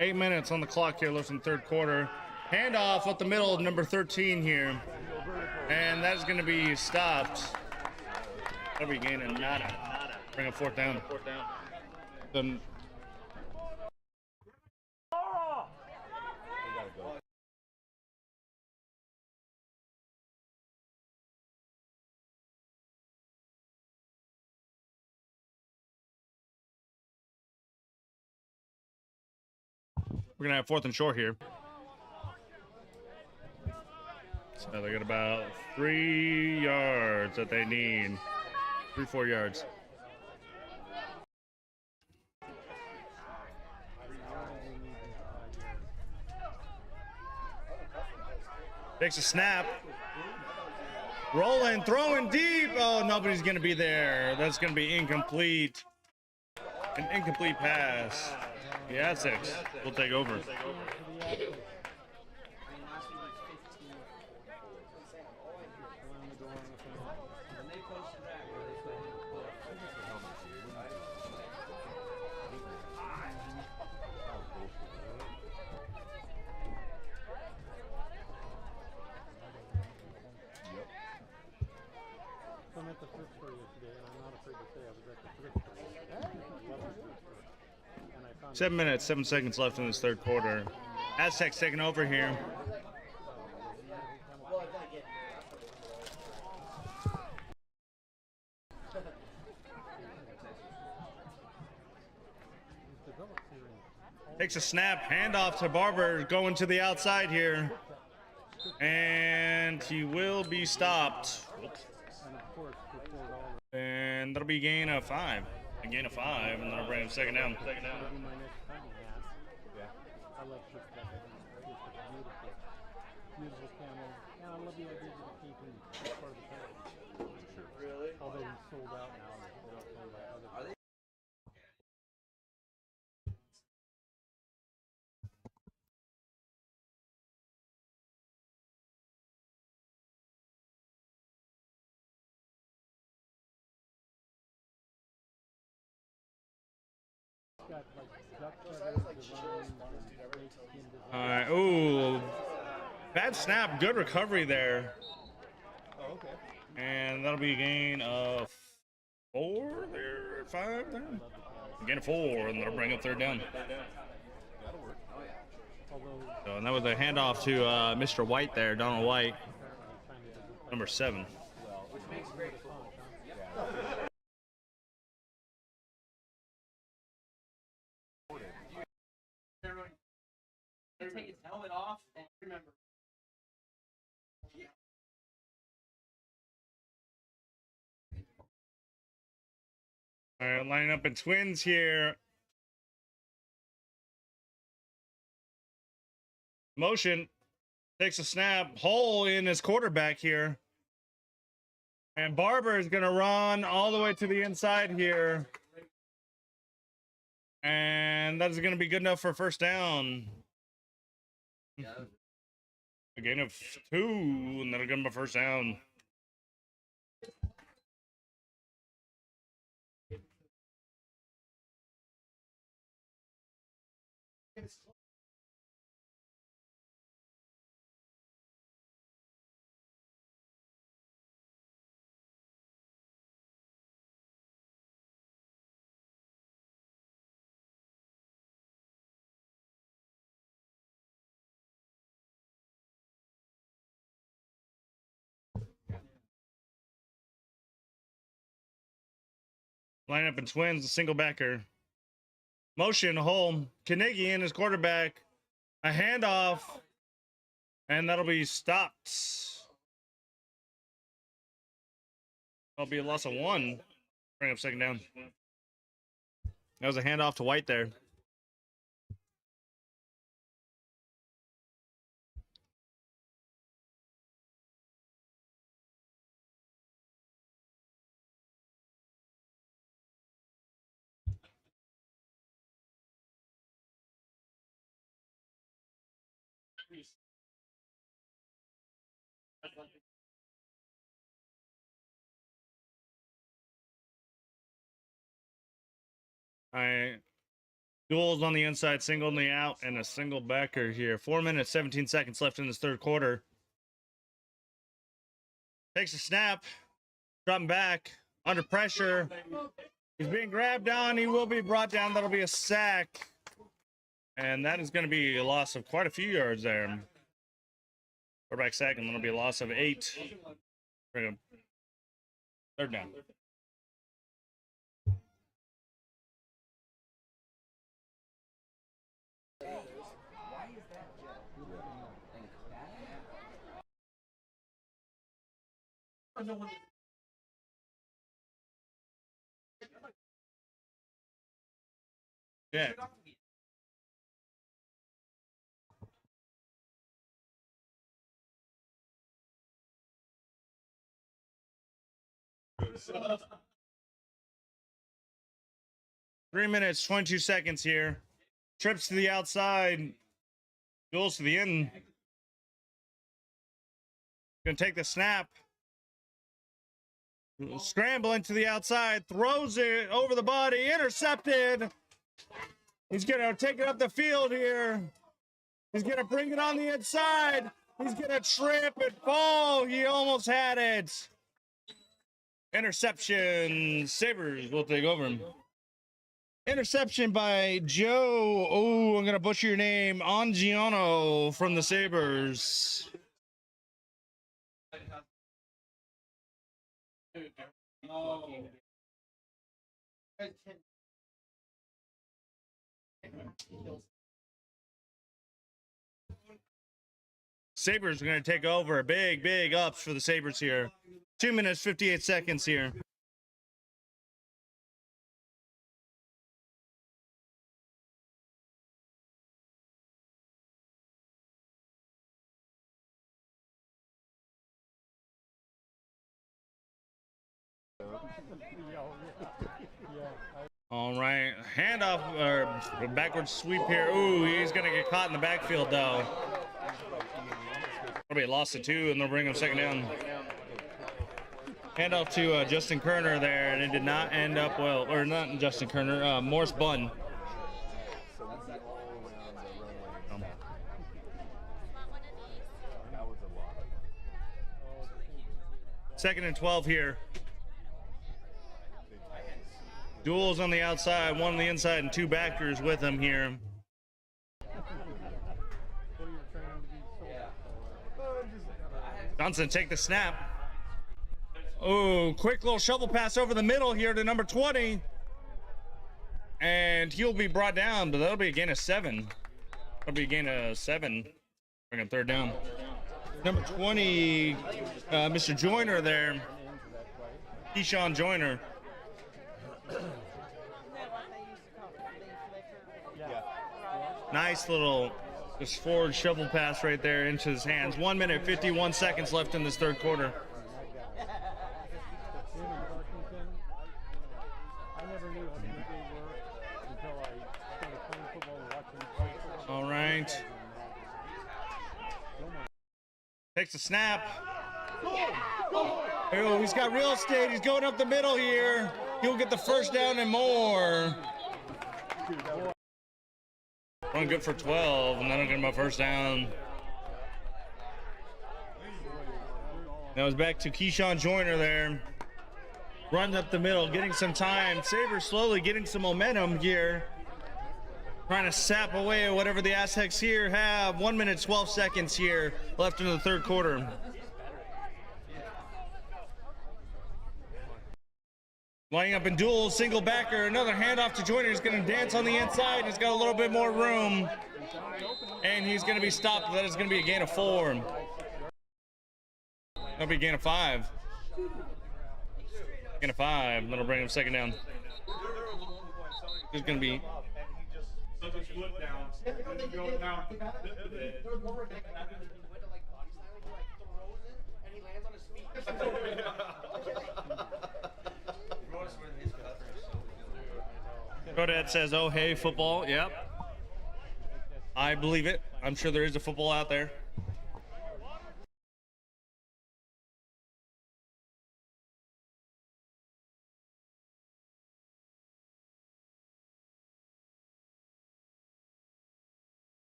8 minutes on the clock here, left in third quarter. Handoff up the middle of number 13 here. And that's going to be stopped. That'll be gaining nada. Bring a fourth down. Then we're going to have fourth and short here. So they got about 3 yards that they need. 3-4 yards. Takes a snap. Rolling, throwing deep. Oh, nobody's going to be there. That's going to be incomplete. An incomplete pass. The Aztecs will take over. I'm at the thrift store yesterday, and I'm not afraid to say I was at the thrift store yesterday. I love the thrift store. And I found 7 minutes, 7 seconds left in this third quarter. Aztecs taking over here. Takes a snap, handoff to Barber, going to the outside here. And he will be stopped. And that'll be a gain of 5. A gain of 5, and that'll bring him second down. That'll be my next hunting hat. Yeah. I love this stuff. It's beautiful. Beautiful camel. And I love the idea that it came from this part of the country. Really? Although he's sold out now. They're not sold by others. Got like duck feathers, designs, and snake skin designs. All right. Ooh, bad snap. Good recovery there. Oh, okay. And that'll be a gain of 4 there, 5 there. I love the camel. Gain of 4, and that'll bring up third down. So, and that was a handoff to Mr. White there, Donald White, number 7. Take his helmet off and remember. All right, lining up in twins here. Motion, takes a snap, hole in his quarterback here. And Barber is going to run all the way to the inside here. And that is going to be good enough for first down. A gain of 2, and that'll give him a first down. Line up in twins, a single backer. Motion, hole. Carnegie in his quarterback. A handoff. And that'll be stopped. That'll be a loss of 1. Bring up second down. That was a handoff to White there. All right. Duels on the inside, single on the out, and a single backer here. 4 minutes, 17 seconds left in this third quarter. Takes a snap. Dropping back. Under pressure. He's being grabbed down. He will be brought down. That'll be a sack. And that is going to be a loss of quite a few yards there. Quarterback sack, and that'll be a loss of 8. Third down. Yeah. Three minutes, 22 seconds here. Trips to the outside. Goes to the end. Gonna take the snap. Scrambling to the outside. Throws it over the body. Intercepted. He's gonna take it up the field here. He's gonna bring it on the inside. He's gonna trip and fall. He almost had it. Interception. Sabres will take over him. Interception by Joe. Oh, I'm gonna butcher your name. Angiano from the Sabres. Sabres are going to take over. Big ups for the Sabres here. 2 minutes, 58 seconds here. All right, handoff or backward sweep here. Ooh, he's gonna get caught in the backfield though. Probably a loss of 2, and they'll bring him second down. Handoff to Justin Kerner there, and it did not end up well, or not Justin Kerner, Morris Bunn. Second and 12 here. Duels on the outside, one on the inside, and 2 backers with him here. Johnson take the snap. Oh, quick little shovel pass over the middle here to number 20. And he'll be brought down, but that'll be a gain of 7. That'll be a gain of 7. Bring him 3rd down. Number 20, Mr. Joyner there. Keyshawn Joyner. Nice little just forward shovel pass right there into his hands. 1 minute, 51 seconds left in this 3rd quarter. All right. Takes a snap. Oh, he's got real estate. He's going up the middle here. He'll get the 1st down and more. Run good for 12, and then I'll get him a 1st down. That was back to Keyshawn Joyner there. Runs up the middle, getting some time. Sabres slowly getting some momentum here. Trying to sap away whatever the Aztecs here have. 1 minute, 12 seconds here left in the 3rd quarter. Lining up in duels, single backer, another handoff to Joyner. He's going to dance on the inside. He's got a little bit more room. And he's going to be stopped. That is going to be a gain of 4. That'll be a gain of 5. Gain of 5. That'll bring him 2nd down. There's going to be... Godad says, oh, hey, football. Yep. I believe it. I'm sure there is a football out there.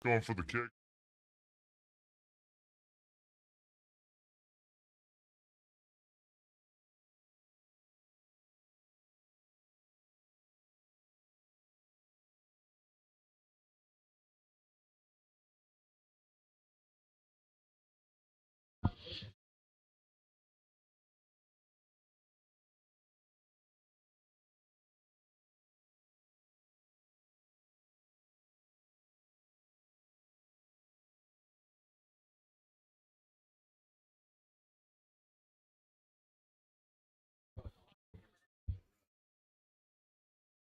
Going for the kick.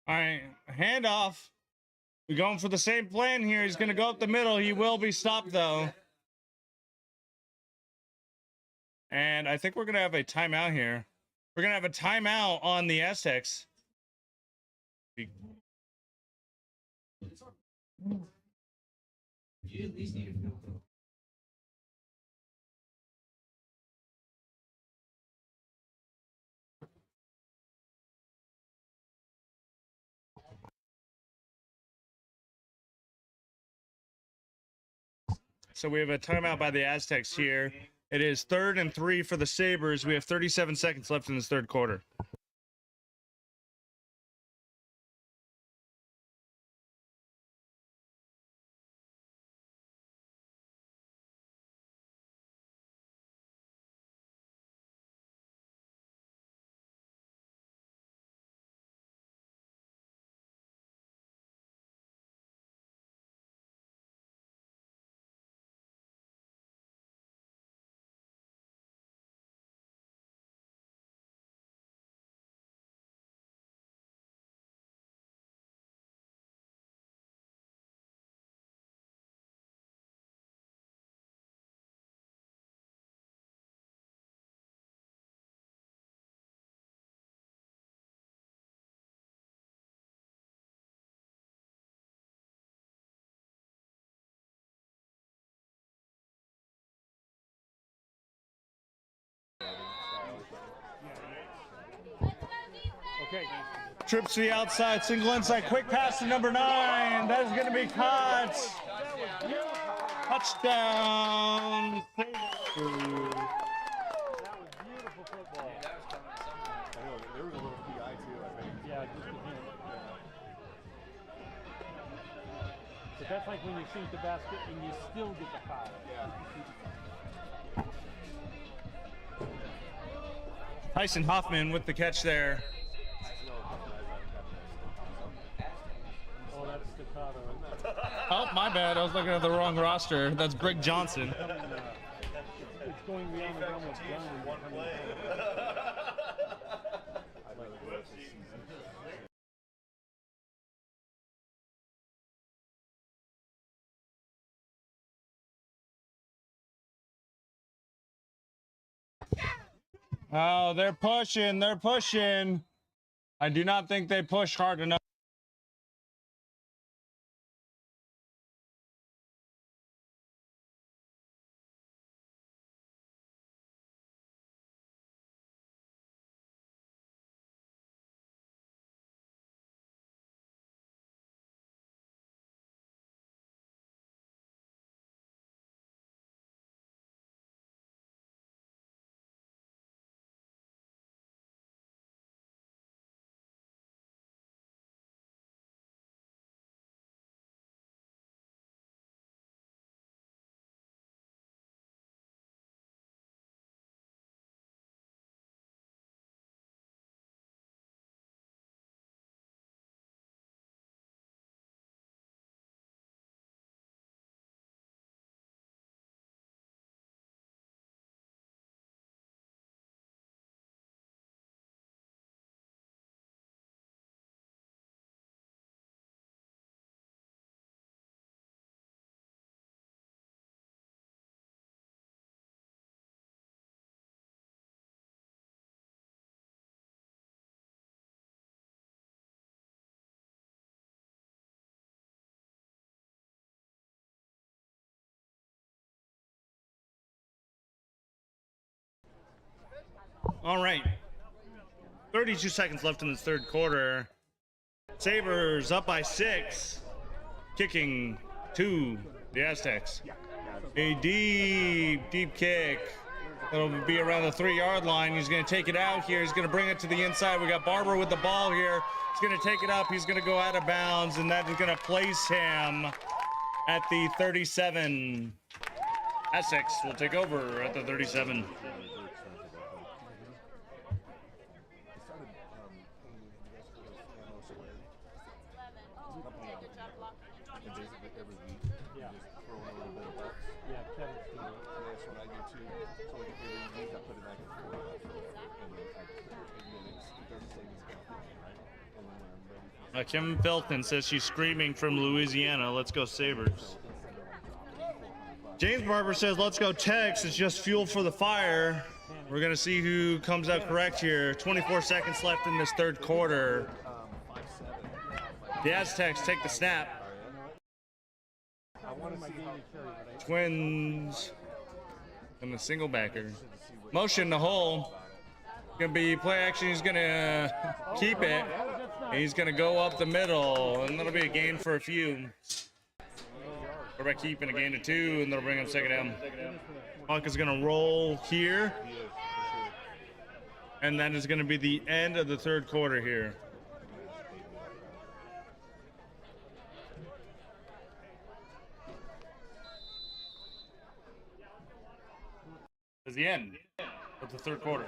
All right, handoff. We're going for the same plan here. He's going to go up the middle. He will be stopped, though. And I think we're going to have a timeout here. We're going to have a timeout on the Aztecs. You at least need to know. So we have a timeout by the Aztecs here. It is 3rd and 3 for the Sabres. We have 37 seconds left in this 3rd quarter. Okay. Trips to the outside, single inside, quick pass to number 9. That is going to be caught. Touchdown. That was beautiful football. I know, there was a little PI too, I think. Yeah, just a hint. But that's like when you sink the basket and you still get the foul. Yeah. Tyson Hoffman with the catch there. Oh, that's staccato. Oh, my bad. I was looking at the wrong roster. That's Greg Johnson. It's going beyond the realm of gun. One play. Oh, they're pushing. They're pushing. I do not think they push hard enough. All right. 32 seconds left in this third quarter. Sabres up by 6. Kicking to the Aztecs. A deep kick. It'll be around the 3-yard line. He's going to take it out here. He's going to bring it to the inside. We got Barber with the ball here. He's going to take it up. He's going to go out of bounds, and that is going to place him at the 37. Aztecs will take over at the 37. Kim Felton says she's screaming from Louisiana. Let's go Sabres. James Barber says, let's go Tex. It's just fuel for the fire. We're going to see who comes out correct here. 24 seconds left in this third quarter. The Aztecs take the snap. Twins and the single backer. Motion the hole. Gonna be play action. He's gonna keep it. And he's gonna go up the middle, and that'll be a gain for a few. Quarterback keeping a gain of 2, and they'll bring him second down. Puck is gonna roll here, and that is gonna be the end of the third quarter here. Is the end of the third quarter.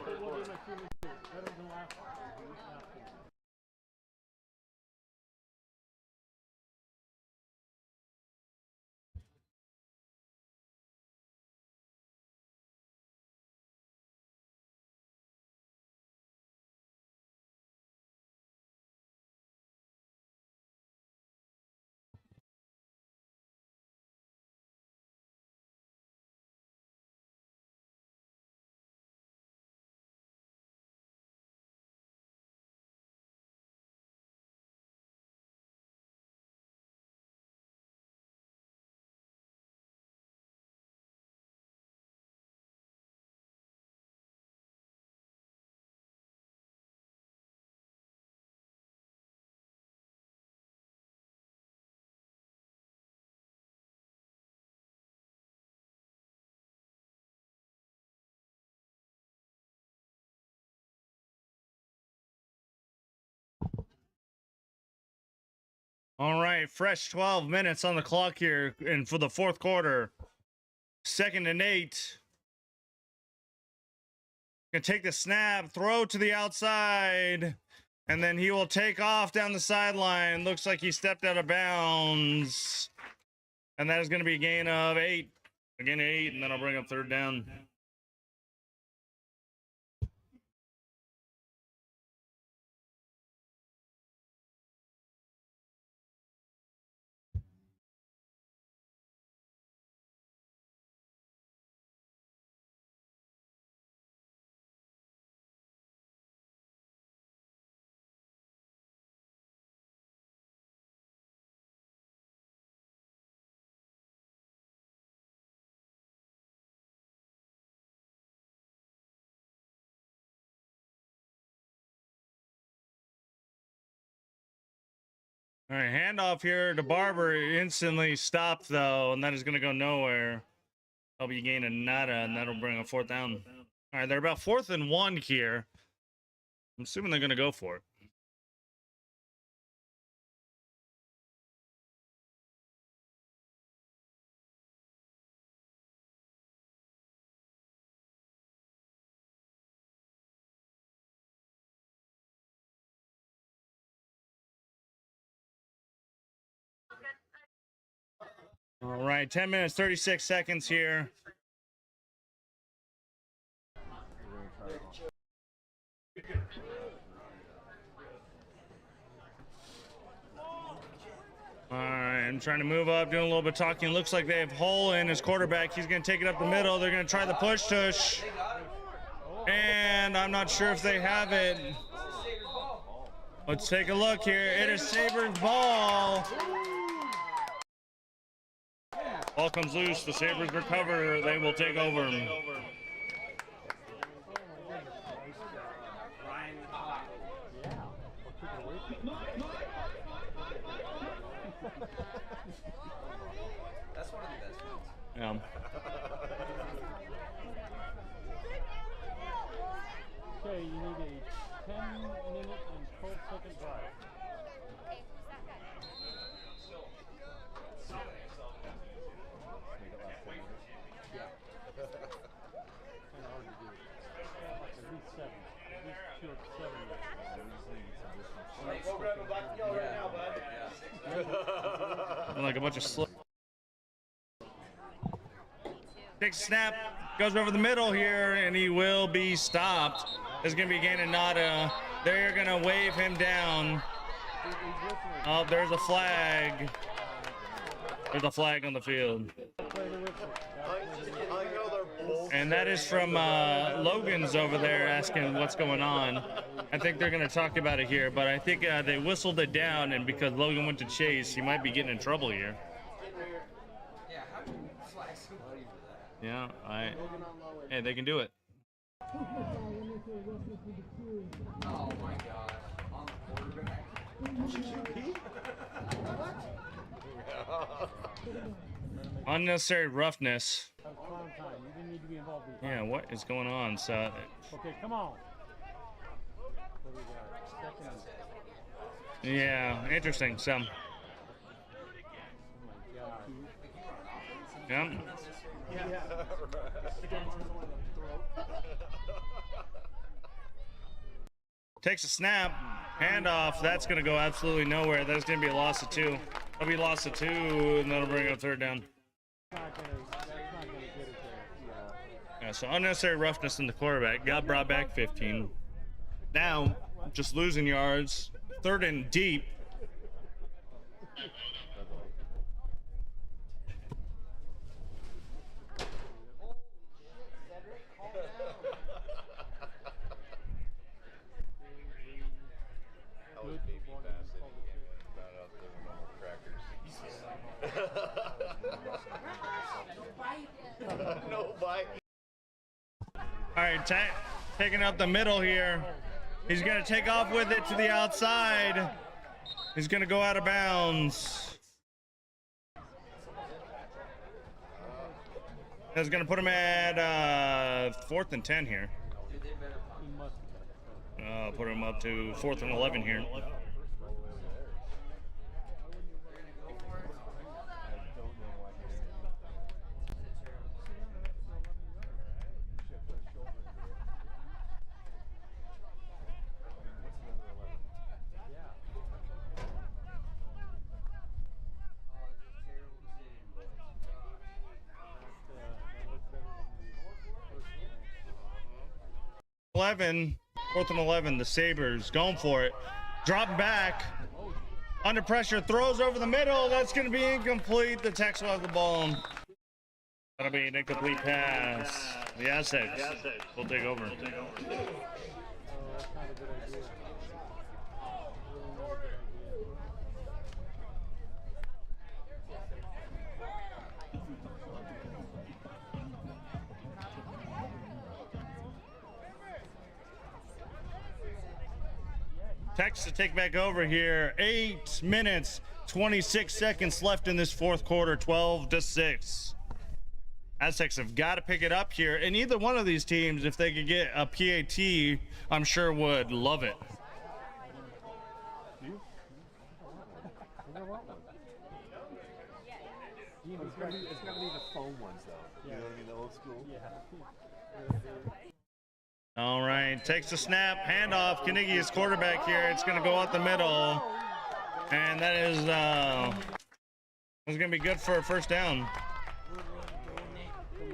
All right, fresh 12 minutes on the clock here, and for the fourth quarter, 2nd and 8. Gonna take the snap, throw to the outside, and then he will take off down the sideline. Looks like he stepped out of bounds, and that is going to be a gain of 8. A gain of 8, and then I'll bring up 3rd down. All right, handoff here to Barber. Instantly stopped, though, and that is going to go nowhere. That'll be a gain of nada, and that'll bring a 4th down. All right, they're about 4th and 1 here. I'm assuming they're going to go for it. All right, 10 minutes, 36 seconds here. All right, I'm trying to move up, doing a little bit of talking. Looks like they have Hull in his quarterback. He's going to take it up the middle. They're going to try the push tush. And I'm not sure if they have it. Let's take a look here. It is Sabres ball. Ball comes loose. The Sabres recover. They will take over. That's one of the best ones. Yeah. Okay, you need a 10-minute and 12-second drive. Kind of hard to do. At least 7. At least 2 or 7. Go grab a black yellow right now, bud. Like a bunch of slip. Takes a snap, goes over the middle here, and he will be stopped. There's going to be a gain of nada. They're going to wave him down. Oh, there's a flag. There's a flag on the field. And that is from Logan's over there asking what's going on. I think they're going to talk about it here, but I think they whistled it down, and because Logan went to chase, he might be getting in trouble here. Yeah, how can flag somebody for that? Yeah, hey, they can do it. Oh my gosh. On the quarterback. Unnecessary roughness. That was clown time. You didn't need to be involved in Yeah, what is going on? So, Okay, come on. What do we got? Second. yeah, interesting. So, Oh my God. yeah. Takes a snap, handoff. That's going to go absolutely nowhere. That's going to be a loss of 2. That'll be a loss of 2, and that'll bring up 3rd down. That's not gonna get it there. Yeah, so unnecessary roughness in the quarterback. Got brought back 15. Now, just losing yards. 3rd and deep. I was baby fast in the game. Found out there were no more crackers. No bite. All right, taking up the middle here. He's going to take off with it to the outside. He's going to go out of bounds. That's going to put him at 4th and 10 here. Put him up to 4th and 11 here. 11. 4th and 11. The Sabres going for it. Dropping back. Under pressure. Throws over the middle. That's going to be incomplete. The Tex will have the ball. That'll be an incomplete pass. The Aztecs will take over. Oh, that's not a good idea. Tex to take back over here. 8 minutes, 26 seconds left in this fourth quarter. 12-6. Aztecs have got to pick it up here, and either one of these teams, if they could get a PAT, I'm sure would love it. It's gotta be the foam ones, though. You know what I mean? The old school. All right, takes the snap, handoff. Carnegie is quarterback here. It's going to go out the middle, and that is going to be good for a first down.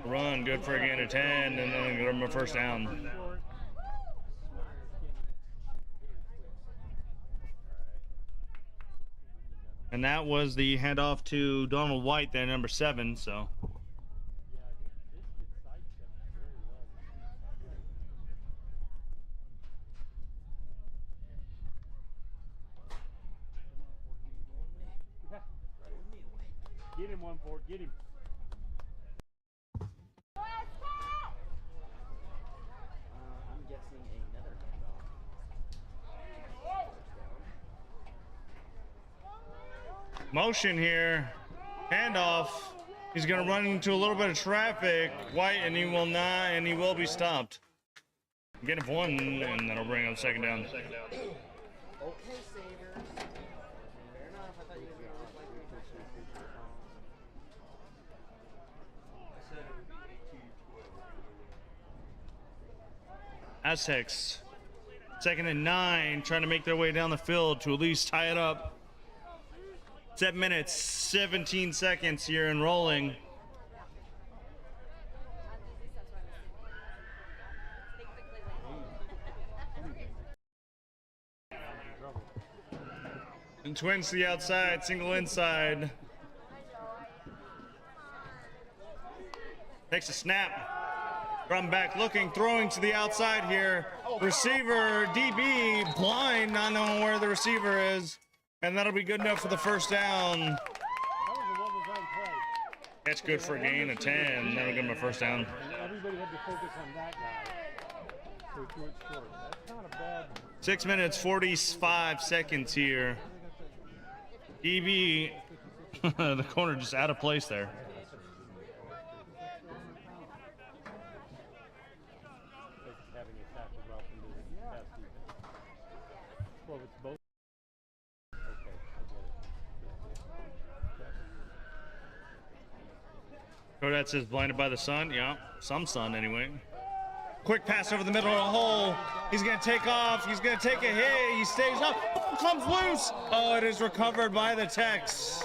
Run, good for a gain of 10, and then give them a first down. And that was the handoff to Donald White there, number 7, so. Get him, 1-4, get him. I'm guessing another handoff. Motion here, handoff. He's going to run into a little bit of traffic, White, and he will not, and he will be stopped. Get him 1, and that'll bring up second down. Okay, Sabers. Fair enough. I thought you were going to like Aztecs, 2nd and 9, trying to make their way down the field to at least tie it up. 7 minutes, 17 seconds here and rolling. And twins to the outside, single inside. Takes a snap. From back looking, throwing to the outside here. Receiver, DB, blind, not knowing where the receiver is. And that'll be good enough for the first down. That was a well-designed play. That's good for a gain of 10. That'll give him a first down. Everybody had to focus on that guy. So he threw it short. That's not a bad. 6 minutes, 45 seconds here. DB, the corner just out of place there. Having a tackle route from the pass defense. Well, it's both. Okay, I get it. Kodat says blinded by the sun. Yeah, some sun anyway. Quick pass over the middle of the hole. He's going to take off. He's going to take a hit. He stays up. Comes loose. Oh, it is recovered by the Tex.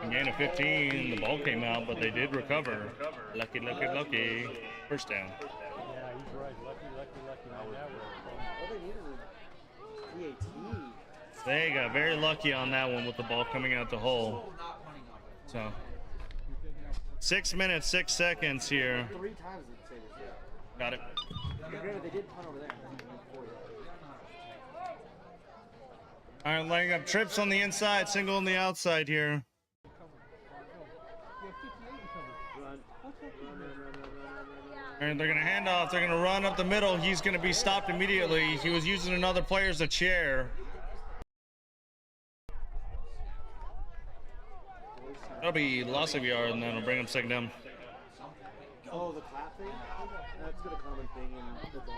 Gain of 15. The ball came out, but they did recover. Lucky, lucky, lucky. First down. Yeah, he's right. Lucky on that one. All they needed was PAT. They got very lucky on that one with the ball coming out the hole. So, 6 minutes, 6 seconds here. 3 times the Sabres did. Got it. Granted, they did punt over there. All right, laying up trips on the inside, single on the outside here. And they're going to hand off. They're going to run up the middle. He's going to be stopped immediately. He was using another player as a chair. That'll be loss of yard, and then it'll bring him second down. Oh, the clap thing? That's been a common thing in football.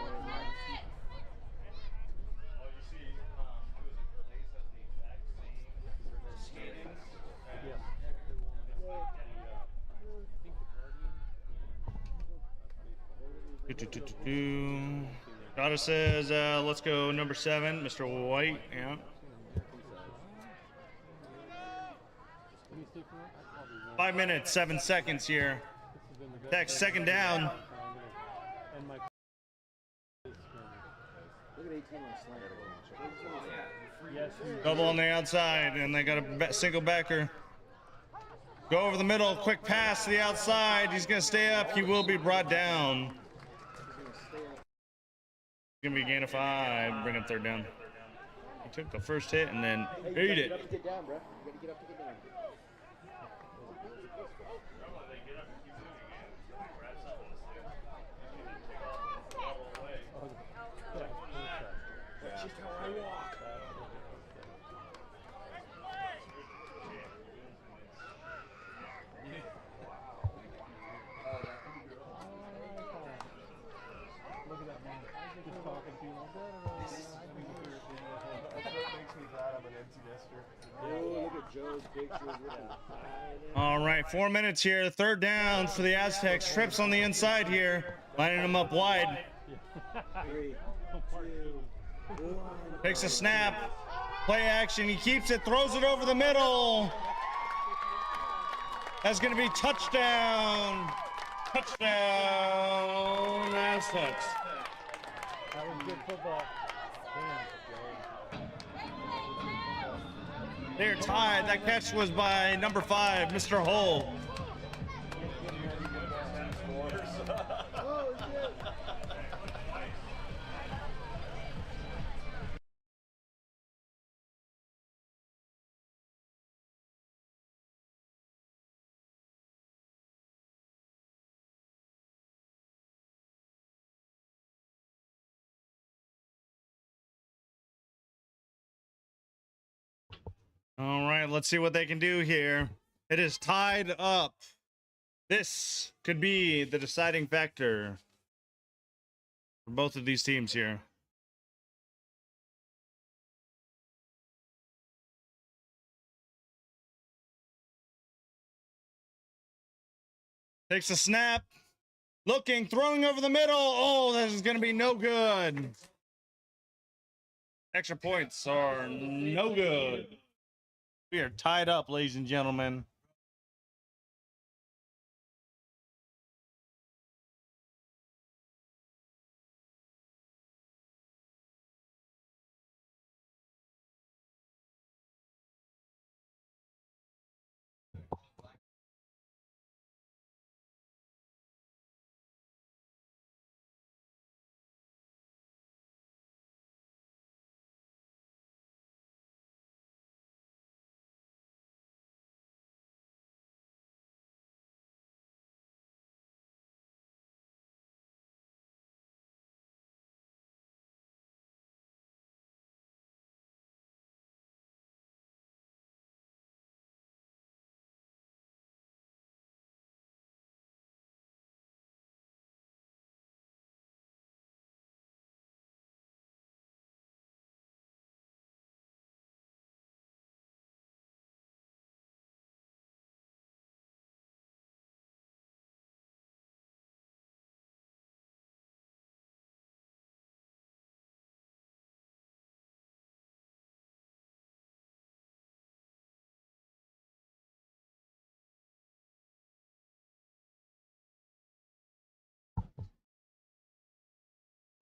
Dada says, let's go number 7, Mr. White. Yeah. Let me see for it. I probably won't. 5 minutes, 7 seconds here. Next, second down. And my Look at 18 on slant. yes, Double on the outside, and they got a single backer. Go over the middle, quick pass to the outside. He's going to stay up. He will be brought down. Going to be a gain of 5, bring him third down. He took the first hit and then ate it. Get up to get down, bro. You gotta get up to get down. That's just how I walk. look at that man. Just talking to you. That's what makes me glad I'm an empty nester. Oh, look at Joe's pictures. All right, 4 minutes here. Third down for the Aztecs. Trips on the inside here, lining them up wide. 3, 2, 1. Takes a snap. Play action. He keeps it, throws it over the middle. That's going to be touchdown. Touchdown, Aztecs. That was good football. They're tied. That catch was by number 5, Mr. Hull. All right, let's see what they can do here. It is tied up. This could be the deciding factor for both of these teams here. Takes a snap. Looking, throwing over the middle. Oh, this is going to be no good. Extra points are no good. We are tied up, ladies and gentlemen.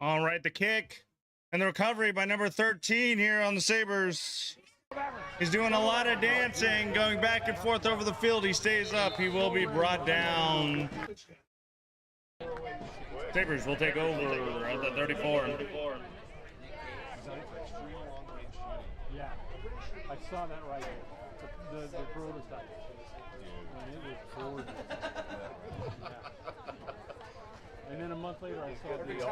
All right, the kick and the recovery by number 13 here on the Sabres. He's doing a lot of dancing, going back and forth over the field. He stays up. He will be brought down. Sabres will take over at the 34. Yeah, I saw that right. The prototype. And it was gorgeous. Yeah. And then a month later, I saw the. He's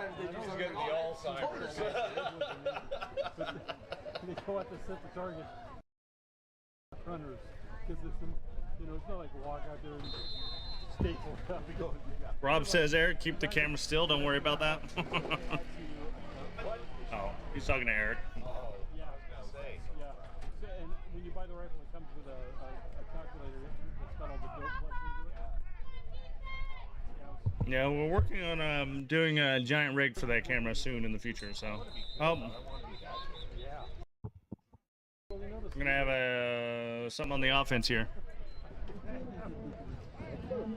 getting the Alzheimer's. But they go out to set the target runners because it's it's not like walk out there and staple up. Rob says, Eric, keep the camera still. Don't worry about that. Oh, he's talking to Eric. Yeah, yeah. So, and when you buy the rifle, it comes with a calculator that's got all the dope plugs into it. Yeah, we're working on doing a giant rig for that camera soon in the future. So, we're gonna have something on the offense here. I still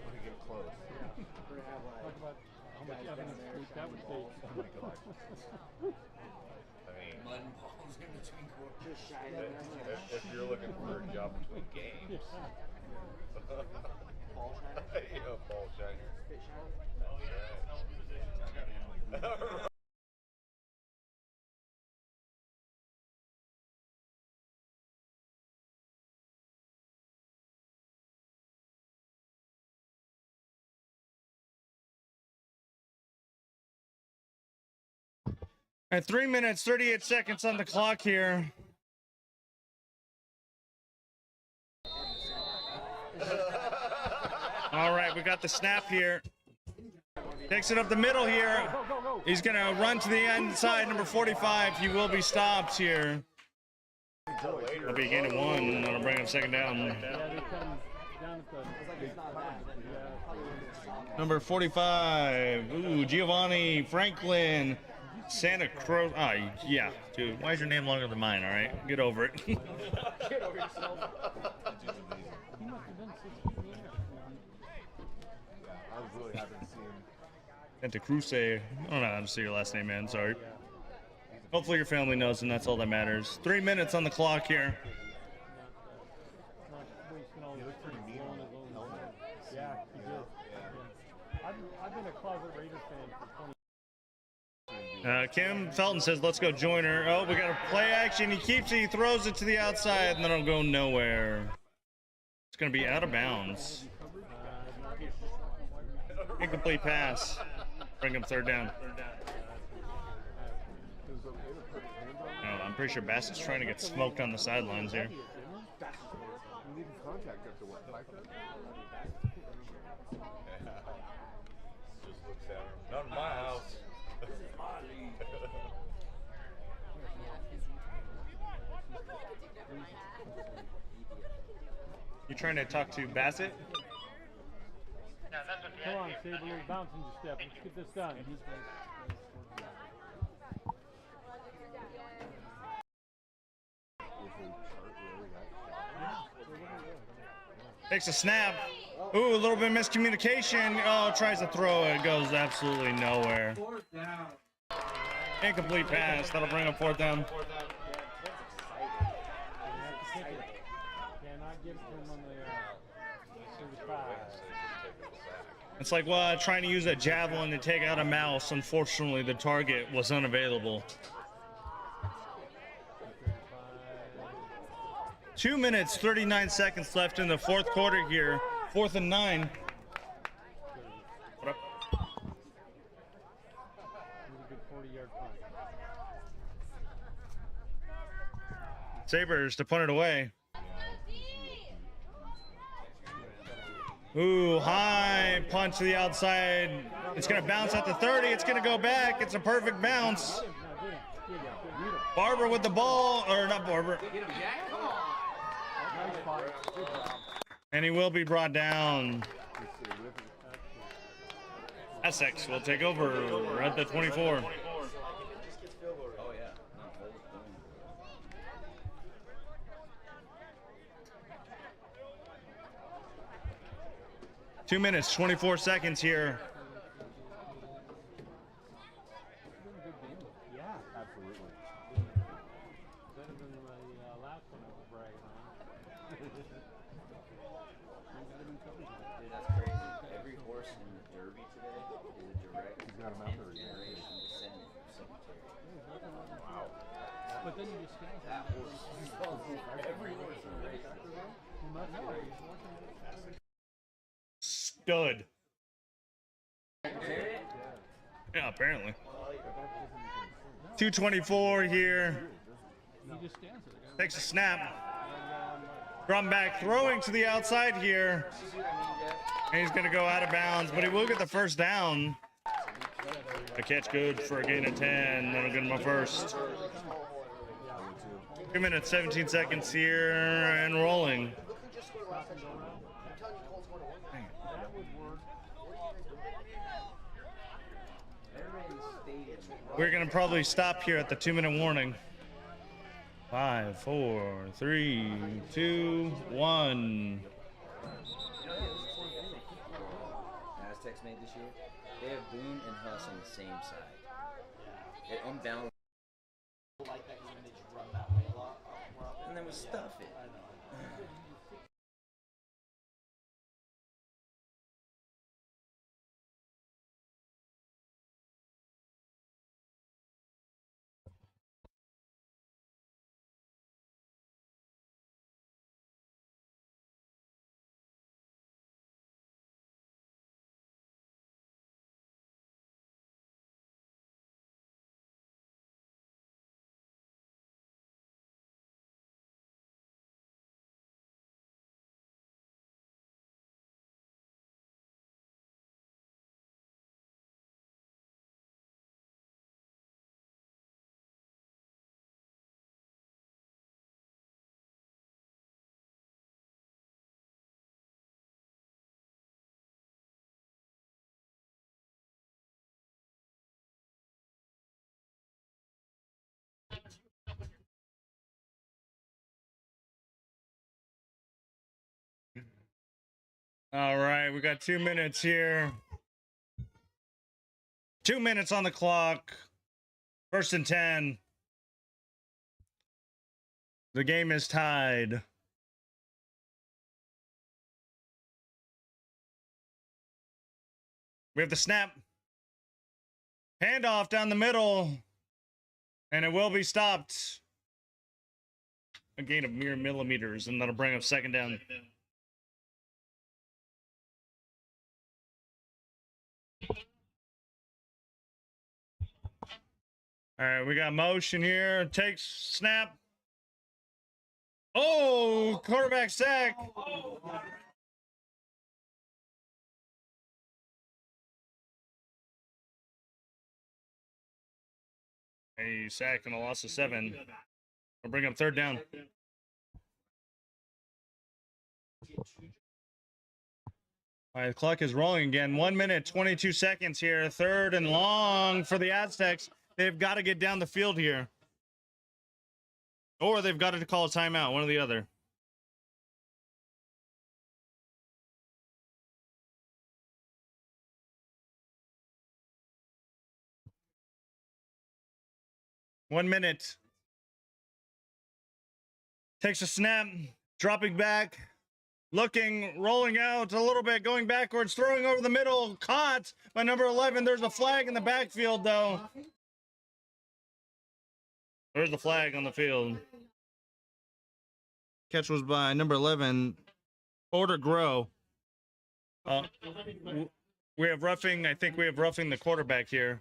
want to get close. Talk about how much evidence that would take. Oh my gosh. I mean, Mud and balls in between quarters. Just shy of that. If you're looking for a job between games. Ball shiner. Yeah, ball shiner. Spit shiner. At 3 minutes, 38 seconds on the clock here. All right, we got the snap here. Takes it up the middle here. He's going to run to the inside, number 45. He will be stopped here. He'll be gaining one. That'll bring him second down. Yeah, they come down at the. Number 45. Ooh, Giovanni Franklin. Santa Cruz. Ah, yeah, dude. Why is your name longer than mine? All right, get over it. Get over yourself. He must have been 6 feet in the air. I was really happy to see him. Santa Cruz. I don't know how to say your last name, man. Sorry. Hopefully your family knows, and that's all that matters. 3 minutes on the clock here. Not wasting all He his looked pretty neat on his helmet. Yeah, he did. Yeah. I've been a closet Raider fan for 20 Kim Felton says, let's go joiner. Oh, we got a play action. He keeps it. He throws it to the outside, and then it'll go nowhere. It's going to be out of bounds. Incomplete pass. Bring him third down. Oh, I'm pretty sure Bassett's trying to get smoked on the sidelines here. We need contact after what? 5 minutes? Just looks at him. Not in my house. You trying to talk to Bassett? Come on, Saber, little bounce into step. Let's get this done. Takes a snap. Ooh, a little bit of miscommunication. Oh, tries to throw it. Goes absolutely nowhere. Incomplete pass. That'll bring up fourth down. Cannot get it to him on the 35. It's like trying to use a javelin to take out a mouse. Unfortunately, the target was unavailable. 2 minutes, 39 seconds left in the fourth quarter here. 4th and 9. What up? He's a good 40-yard punt. Sabers to punt it away. Ooh, high punch to the outside. It's going to bounce at the 30. It's going to go back. It's a perfect bounce. Barber with the ball, or not Barber. And he will be brought down. Aztecs will take over at the 24. Oh, yeah. 2 minutes, 24 seconds here. Yeah. Absolutely. Better than the last one I was bragging on. Dude, that's crazy. Every horse in the Derby today is a direct He's got him out there again. generation descendant of Cemetery. Wow. But then you just stand That horse. Every horse in the race. You must know. Stud. Yeah, apparently. 2:24 here. He just stands there. Takes a snap. Drum back, throwing to the outside here. And he's going to go out of bounds, but he will get the first down. The catch good for a gain of 10. That'll get him a first. 2 minutes, 17 seconds here, and rolling. Everybody in the stadium We're gonna probably stop here at the 2-minute warning. 5, 4, 3, 2, 1. Aztecs made this year. They have Boone and Huss on the same side. It unbalanced. Like that because they just run that way a lot. And then we stuff it. All right, we got 2 minutes here. 2 minutes on the clock. 1st and 10. The game is tied. We have the snap. Handoff down the middle. And it will be stopped. A gain of mere millimeters, and that'll bring up 2nd down. All right, we got motion here. Takes snap. Oh, quarterback sack. A sack and a loss of 7. We'll bring up 3rd down. All right, the clock is rolling again. 1 minute, 22 seconds here. 3rd and long for the Aztecs. They've got to get down the field here. Or they've got to call a timeout, one or the other. One minute. Takes a snap, dropping back, looking, rolling out a little bit, going backwards, throwing over the middle, caught by number 11. There's a flag in the backfield, though. There's the flag on the field. Catch was by number 11, Order Grow. We have roughing, I think we have roughing the quarterback here.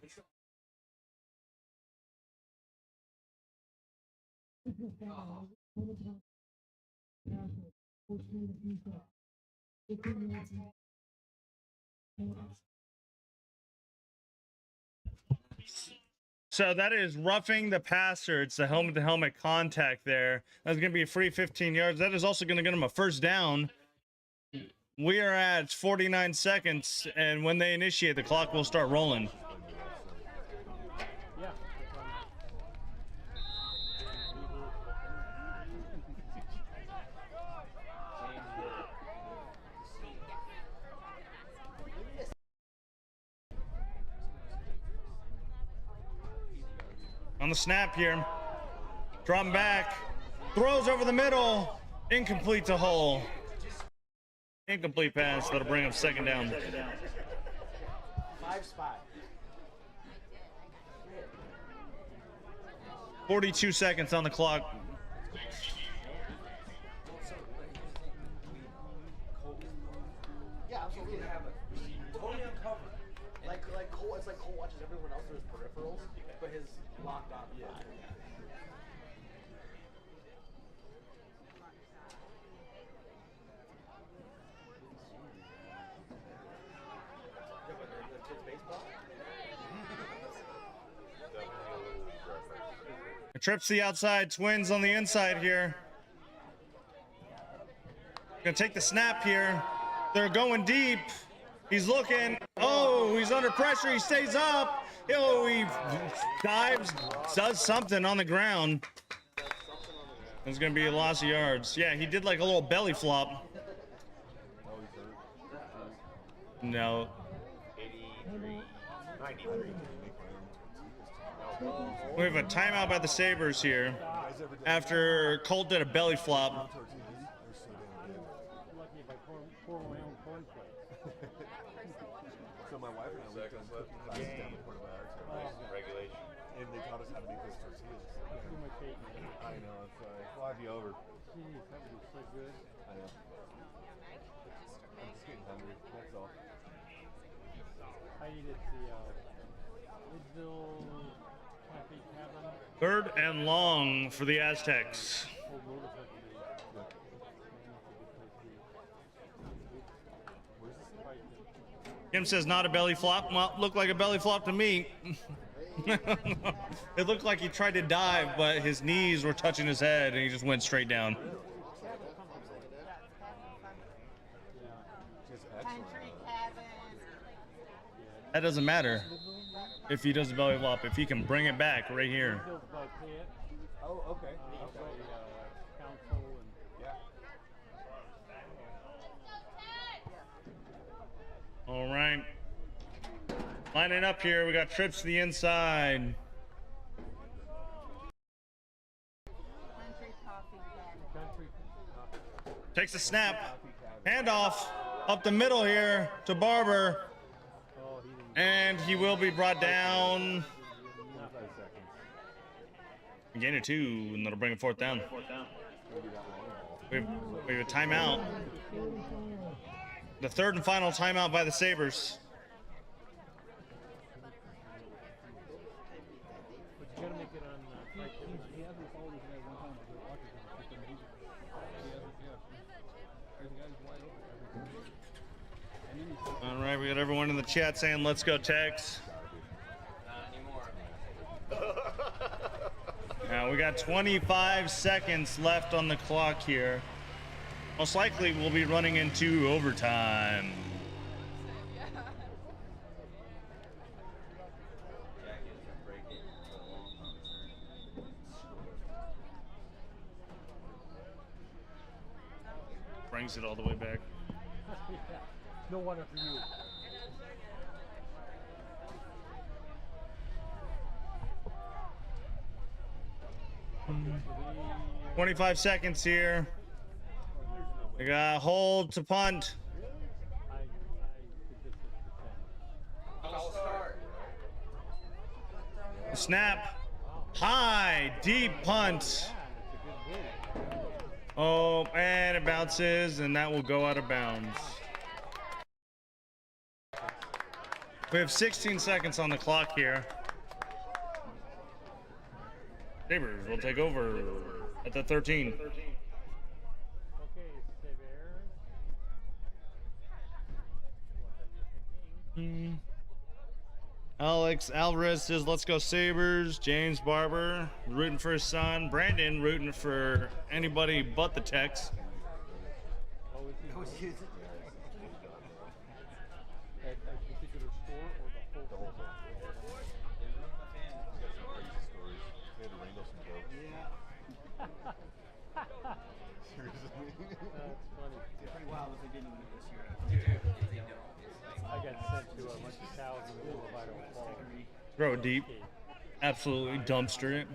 So that is roughing the passer. It's the helmet-to-helmet contact there. That's going to be a free 15 yards. That is also going to get him a 1st down. We are at 49 seconds, and when they initiate, the clock will start rolling. On the snap here, dropping back, throws over the middle, incomplete to Hull. Incomplete pass, that'll bring up 2nd down. 5 spot. 42 seconds on the clock. Yeah, absolutely. Totally uncovered. Like Cole, it's like Cole watches everyone else through his peripherals, but his locked on. Yeah. Trips the outside, Twins on the inside here. Gonna take the snap here. They're going deep. He's looking. Oh, he's under pressure. He stays up. Oh, he dives, does something on the ground. It's gonna be a loss of yards. Yeah, he did like a little belly flop. No. 83, 93. We have a timeout by the Sabres here after Colt did a belly flop. Lucky if I pour my own cornflakes. So my wife and I went to cooking classes down in Puerto Vallarta. Regulation. And they taught us how to make those tortillas. Too much hate. I know, it's like, we'll have you over. Jeez, that would be so good. I know. I'm just getting hungry, that's all. I eat at the Lidsville Cafe Cabin. 3rd and long for the Aztecs. Old motorcycle days. Kim says not a belly flop. Well, looked like a belly flop to me. It looked like he tried to dive, but his knees were touching his head and he just went straight down. Country cabin. That doesn't matter if he does a belly flop, if he can bring it back right here. Oh, okay. Council and All right. Lining up here, we got trips to the inside. Country coffee cabin. Takes a snap. Handoff up the middle here to Barber. And he will be brought down. Gain of 2, and that'll bring it 4th down. We have a timeout. The 3rd and final timeout by the Sabres. but you gotta make it on he has this always guy one time to watch it. All right, we got everyone in the chat saying, let's go Tex. Now we got 25 seconds left on the clock here. Most likely we'll be running into overtime. Brings it all the way back. No wonder for you. 25 seconds here. We got a hold to punt. Snap. High, deep punt. Oh, and it bounces, and that will go out of bounds. We have 16 seconds on the clock here. Sabres will take over at the 13. Okay, Sabers. Alex Alvarez says, let's go Sabres. James Barber rooting for his son. Brandon rooting for anybody but the Tex. At a particular store or the whole thing? That's funny. Pretty wild if they didn't win this year. I got sent to a bunch of cows in the middle of Idaho Falls. Throw it deep. Absolutely dumpster it.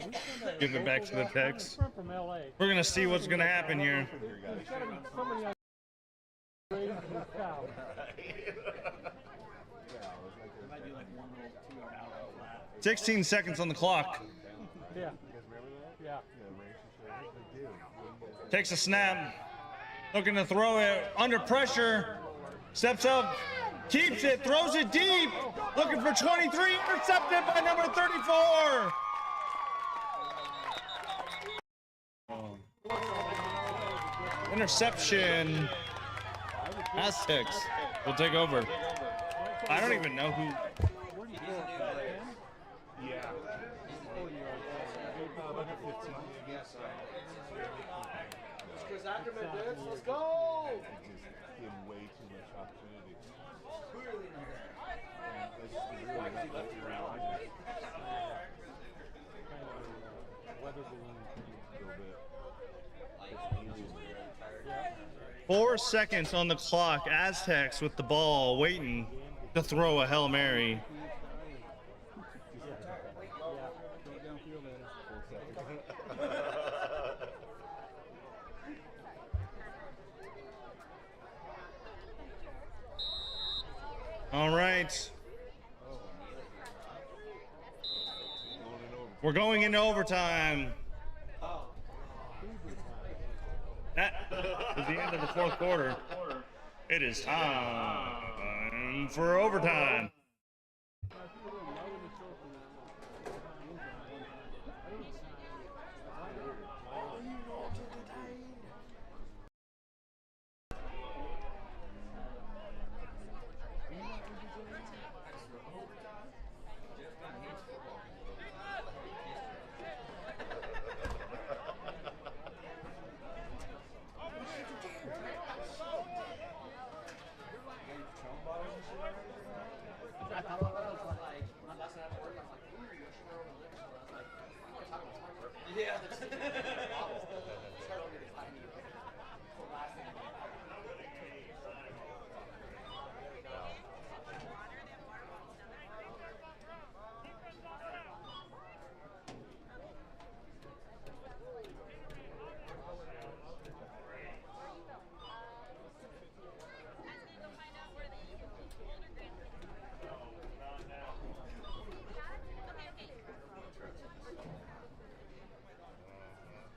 Give it back to the Tex. I'm from LA. We're going to see what's going to happen here. There's gotta be somebody on raising the cow. 16 seconds on the clock. Yeah. Yeah. Takes a snap. Looking to throw it under pressure. Steps up. Keeps it. Throws it deep. Looking for 23. Intercepted by number 34. Interception. Aztecs will take over. I don't even know who. Where do you go? Yeah. Chris Ackerman, dude. Let's go! Just getting way too much opportunity. And that's just really not what you're 4 seconds on the clock. Aztecs with the ball, waiting to throw a Hail Mary. All right. We're going into overtime. That is the end of the 4th quarter. It is time for overtime.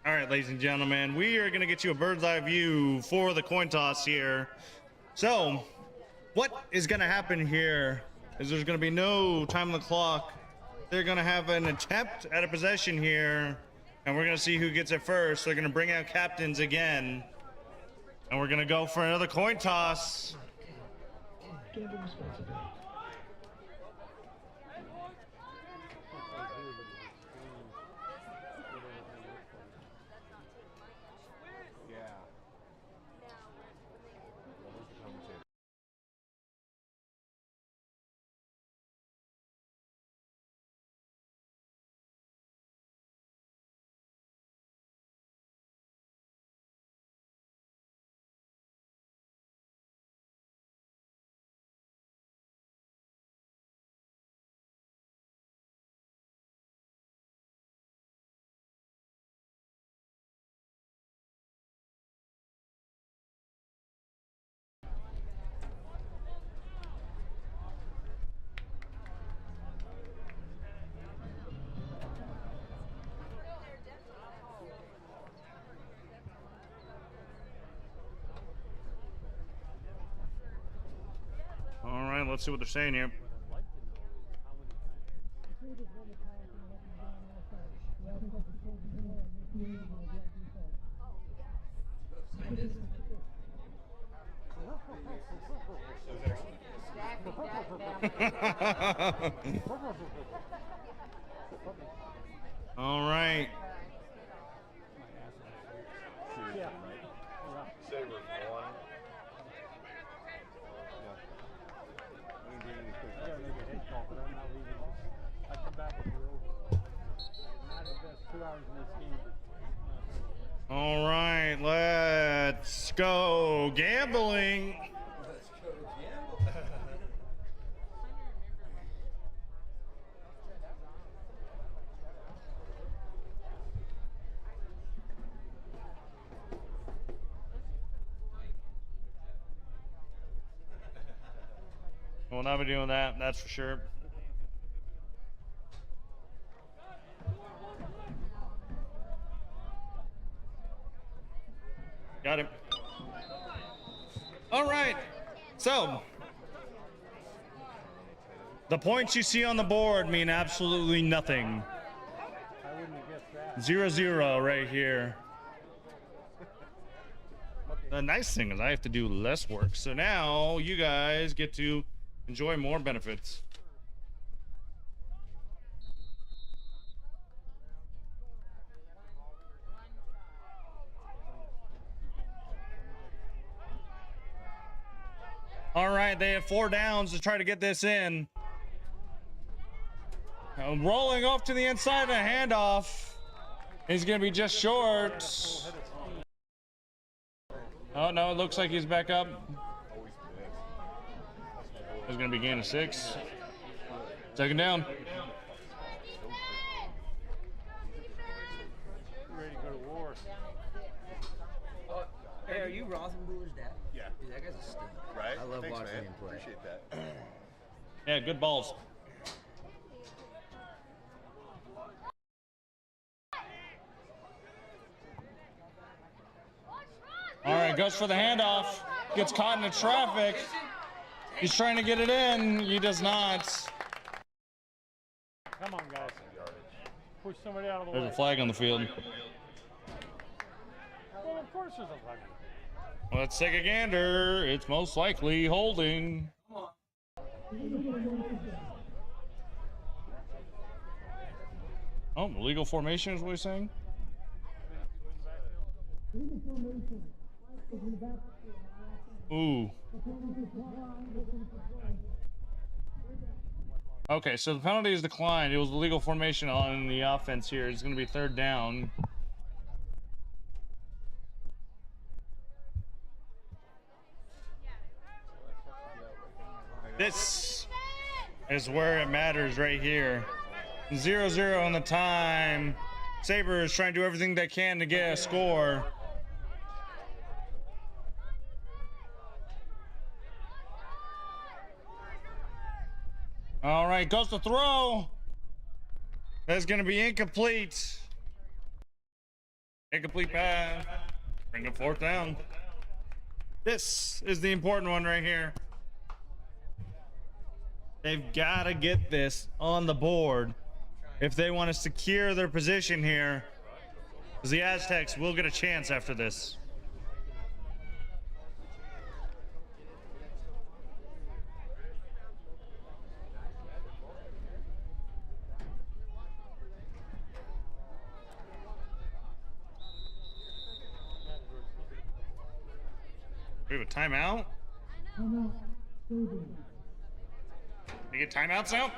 All right, ladies and gentlemen, we are going to get you a bird's eye view for the coin toss here. So, what is going to happen here is there's going to be no time on the clock. They're going to have an attempt at a possession here, and we're going to see who gets it first. They're going to bring out captains again, and we're going to go for another coin toss. All right, let's see what they're saying here. All right. Sabres won. I come back with you over. Not invest 2 hours in this game. All right, let's go gambling. Let's go gamble. We'll not be doing that, that's for sure. Got him. All right. So, the points you see on the board mean absolutely nothing. I wouldn't have guessed that. 0-0 right here. The nice thing is I have to do less work. So now you guys get to enjoy more benefits. All right, they have 4 downs to try to get this in. Rolling off to the inside, a handoff. He's going to be just short. Oh, no, it looks like he's back up. Always missed. There's going to be gain of 6. Second down. Ready to go to war. Hey, are you Rothenbuehler's dad? Yeah. Dude, that guy's a stud. Right? I love Thanks, watching man. him play. Appreciate that. Yeah, good balls. All right, goes for the handoff. Gets caught in the traffic. He's trying to get it in. He does not. Come on, guys. Push somebody out of the There's way. a flag on the field. Well, of course there's a flag. Let's take a gander. It's most likely holding. Oh, illegal formation is what he's saying? Ooh. Okay, so the penalty is declined. It was illegal formation on the offense here. It's going to be third down. This is where it matters right here. 0-0 on the time. Sabres trying to do everything they can to get a score. All right, goes to throw. That's going to be incomplete. Incomplete pass. Bring up fourth down. This is the important one right here. They've got to get this on the board if they want to secure their position here, because the Aztecs will get a chance after this. We have a timeout? They get timeouts now?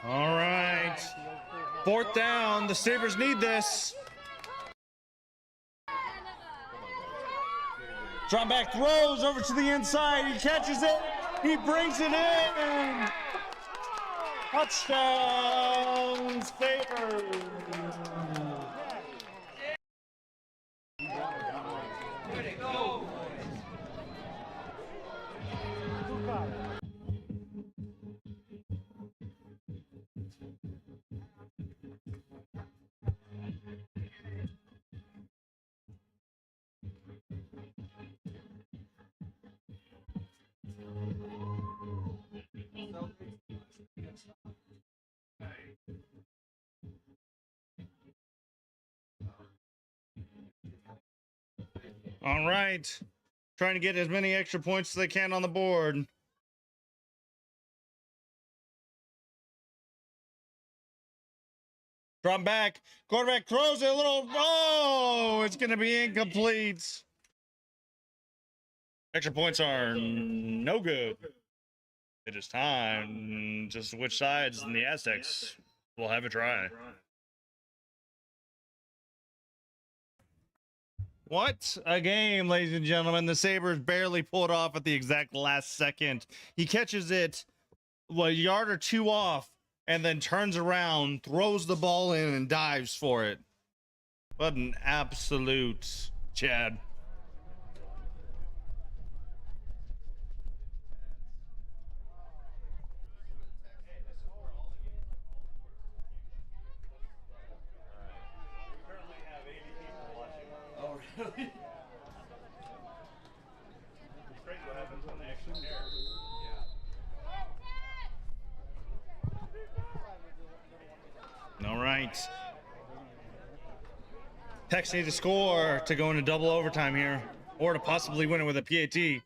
All right. Fourth down. The Sabres need this. Drop back throws over to the inside. He catches it. He brings it in. Touchdown, Sabres. All right. Trying to get as many extra points as they can on the board. Drop back. Quarterback throws it a little. Oh, it's going to be incomplete. Extra points are no good. It is time to switch sides, and the Aztecs will have a try. What a game, ladies and gentlemen. The Sabres barely pulled off at the exact last second. He catches it a yard or two off and then turns around, throws the ball in, and dives for it. What an absolute Chad. right. Tex need to score to go into double overtime here, or to possibly win it with a PAT.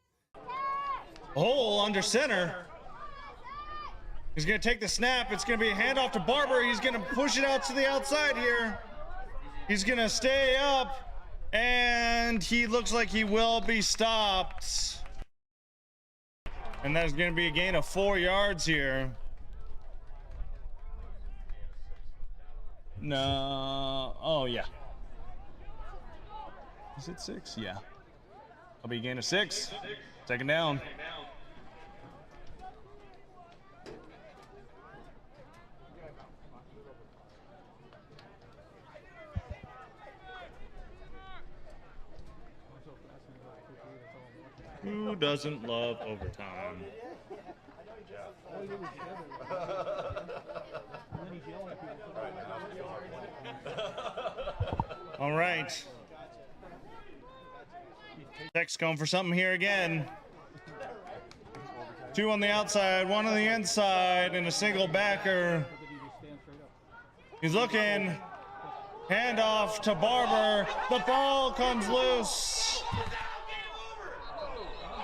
Hole under center. He's going to take the snap. It's going to be a handoff to Barber. He's going to push it out to the outside here. He's going to stay up, and he looks like he will be stopped. And that's going to be a gain of 4 yards here. No. Oh, yeah. Is it 6? Yeah. I'll be a gain of 6. Second down. Who doesn't love overtime? All right. Tex going for something here again. 2 on the outside, 1 on the inside, and a single backer. He's looking. Handoff to Barber. The ball comes loose.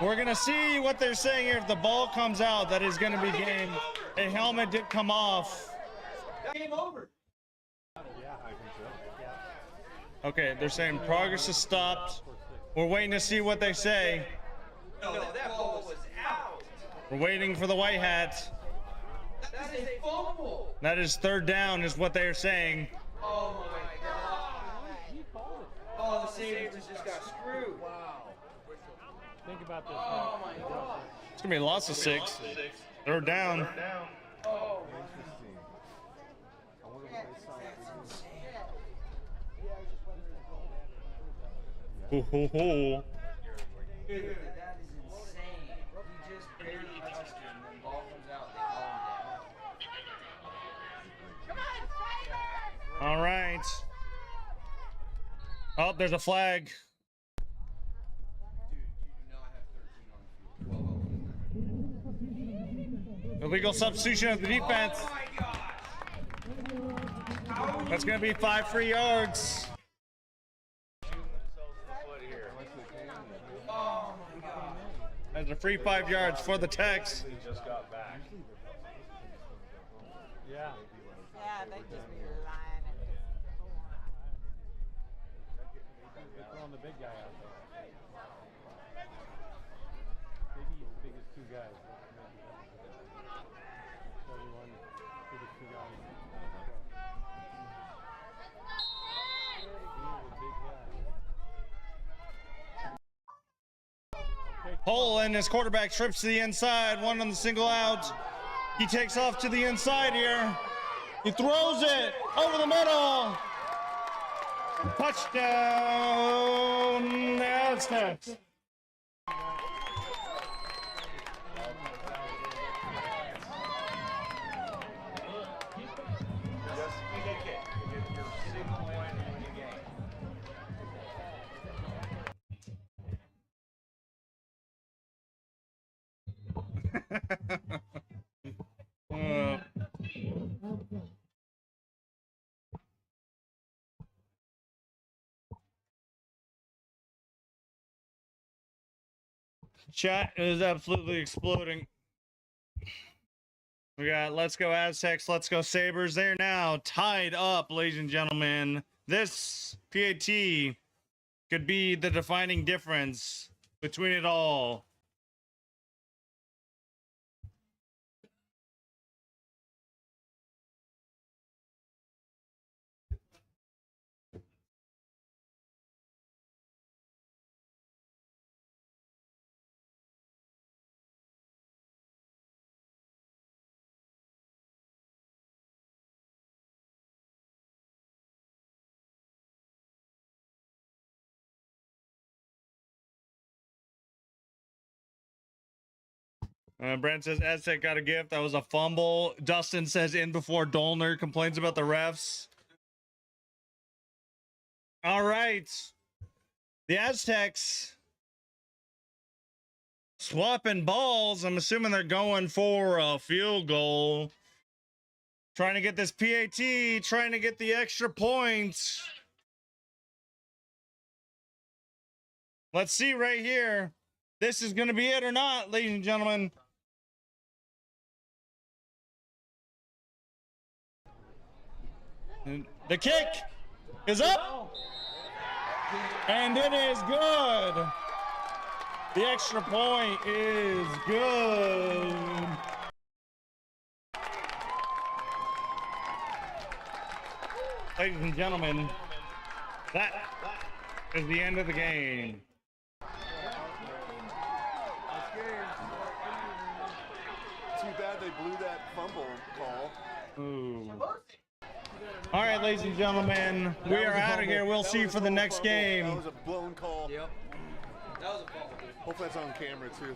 We're going to see what they're saying here. If the ball comes out, that is going to be game. A helmet did come off. Game over. Okay, they're saying progress is stopped. We're waiting to see what they say. No, that ball was out. We're waiting for the white hat. That is a fumble. That is third down is what they're saying. Oh my god. Oh, the Sabres just got screwed. Wow. Think about this. Oh my god. It's going to be a loss of 6. Third down. Oh. Interesting. I wonder what they saw. Ho, ho, ho. Dude, that is insane. He just barely touched it, and then ball comes out, they call him down. All right. Oh, there's a flag. Dude, you do not have 13 on field. Illegal substitution of the defense. Oh my god. That's going to be 5 free yards. Oh my god. That's a free 5 yards for the Tex. He just got back. Yeah. Yeah, they just be lying and They're throwing the big guy out there. Maybe he's the biggest 2 guys. Everyone, biggest 2 guys. He's a big guy. Hole and his quarterback trips to the inside. 1 on the single out. He takes off to the inside here. He throws it over the middle. Touchdown, Aztecs. Chat is absolutely exploding. We got Let's Go Aztecs, Let's Go Sabres. They're now tied up, ladies and gentlemen. This PAT could be the defining difference between it all. Brent says Aztec got a gift. That was a fumble. Dustin says in before Dolner complains about the refs. All right. The Aztecs swapping balls. I'm assuming they're going for a field goal. Trying to get this PAT, trying to get the extra points. Let's see right here. This is going to be it or not, ladies and gentlemen. And the kick is up. And it is good. The extra point is good. Ladies and gentlemen, that is the end of the game. Too bad they blew that fumble call. Ooh. All right, ladies and gentlemen, we are out of here. We'll see you for the next game. That was a blown call. Yep. That was a fumble. Hopefully that's on camera too.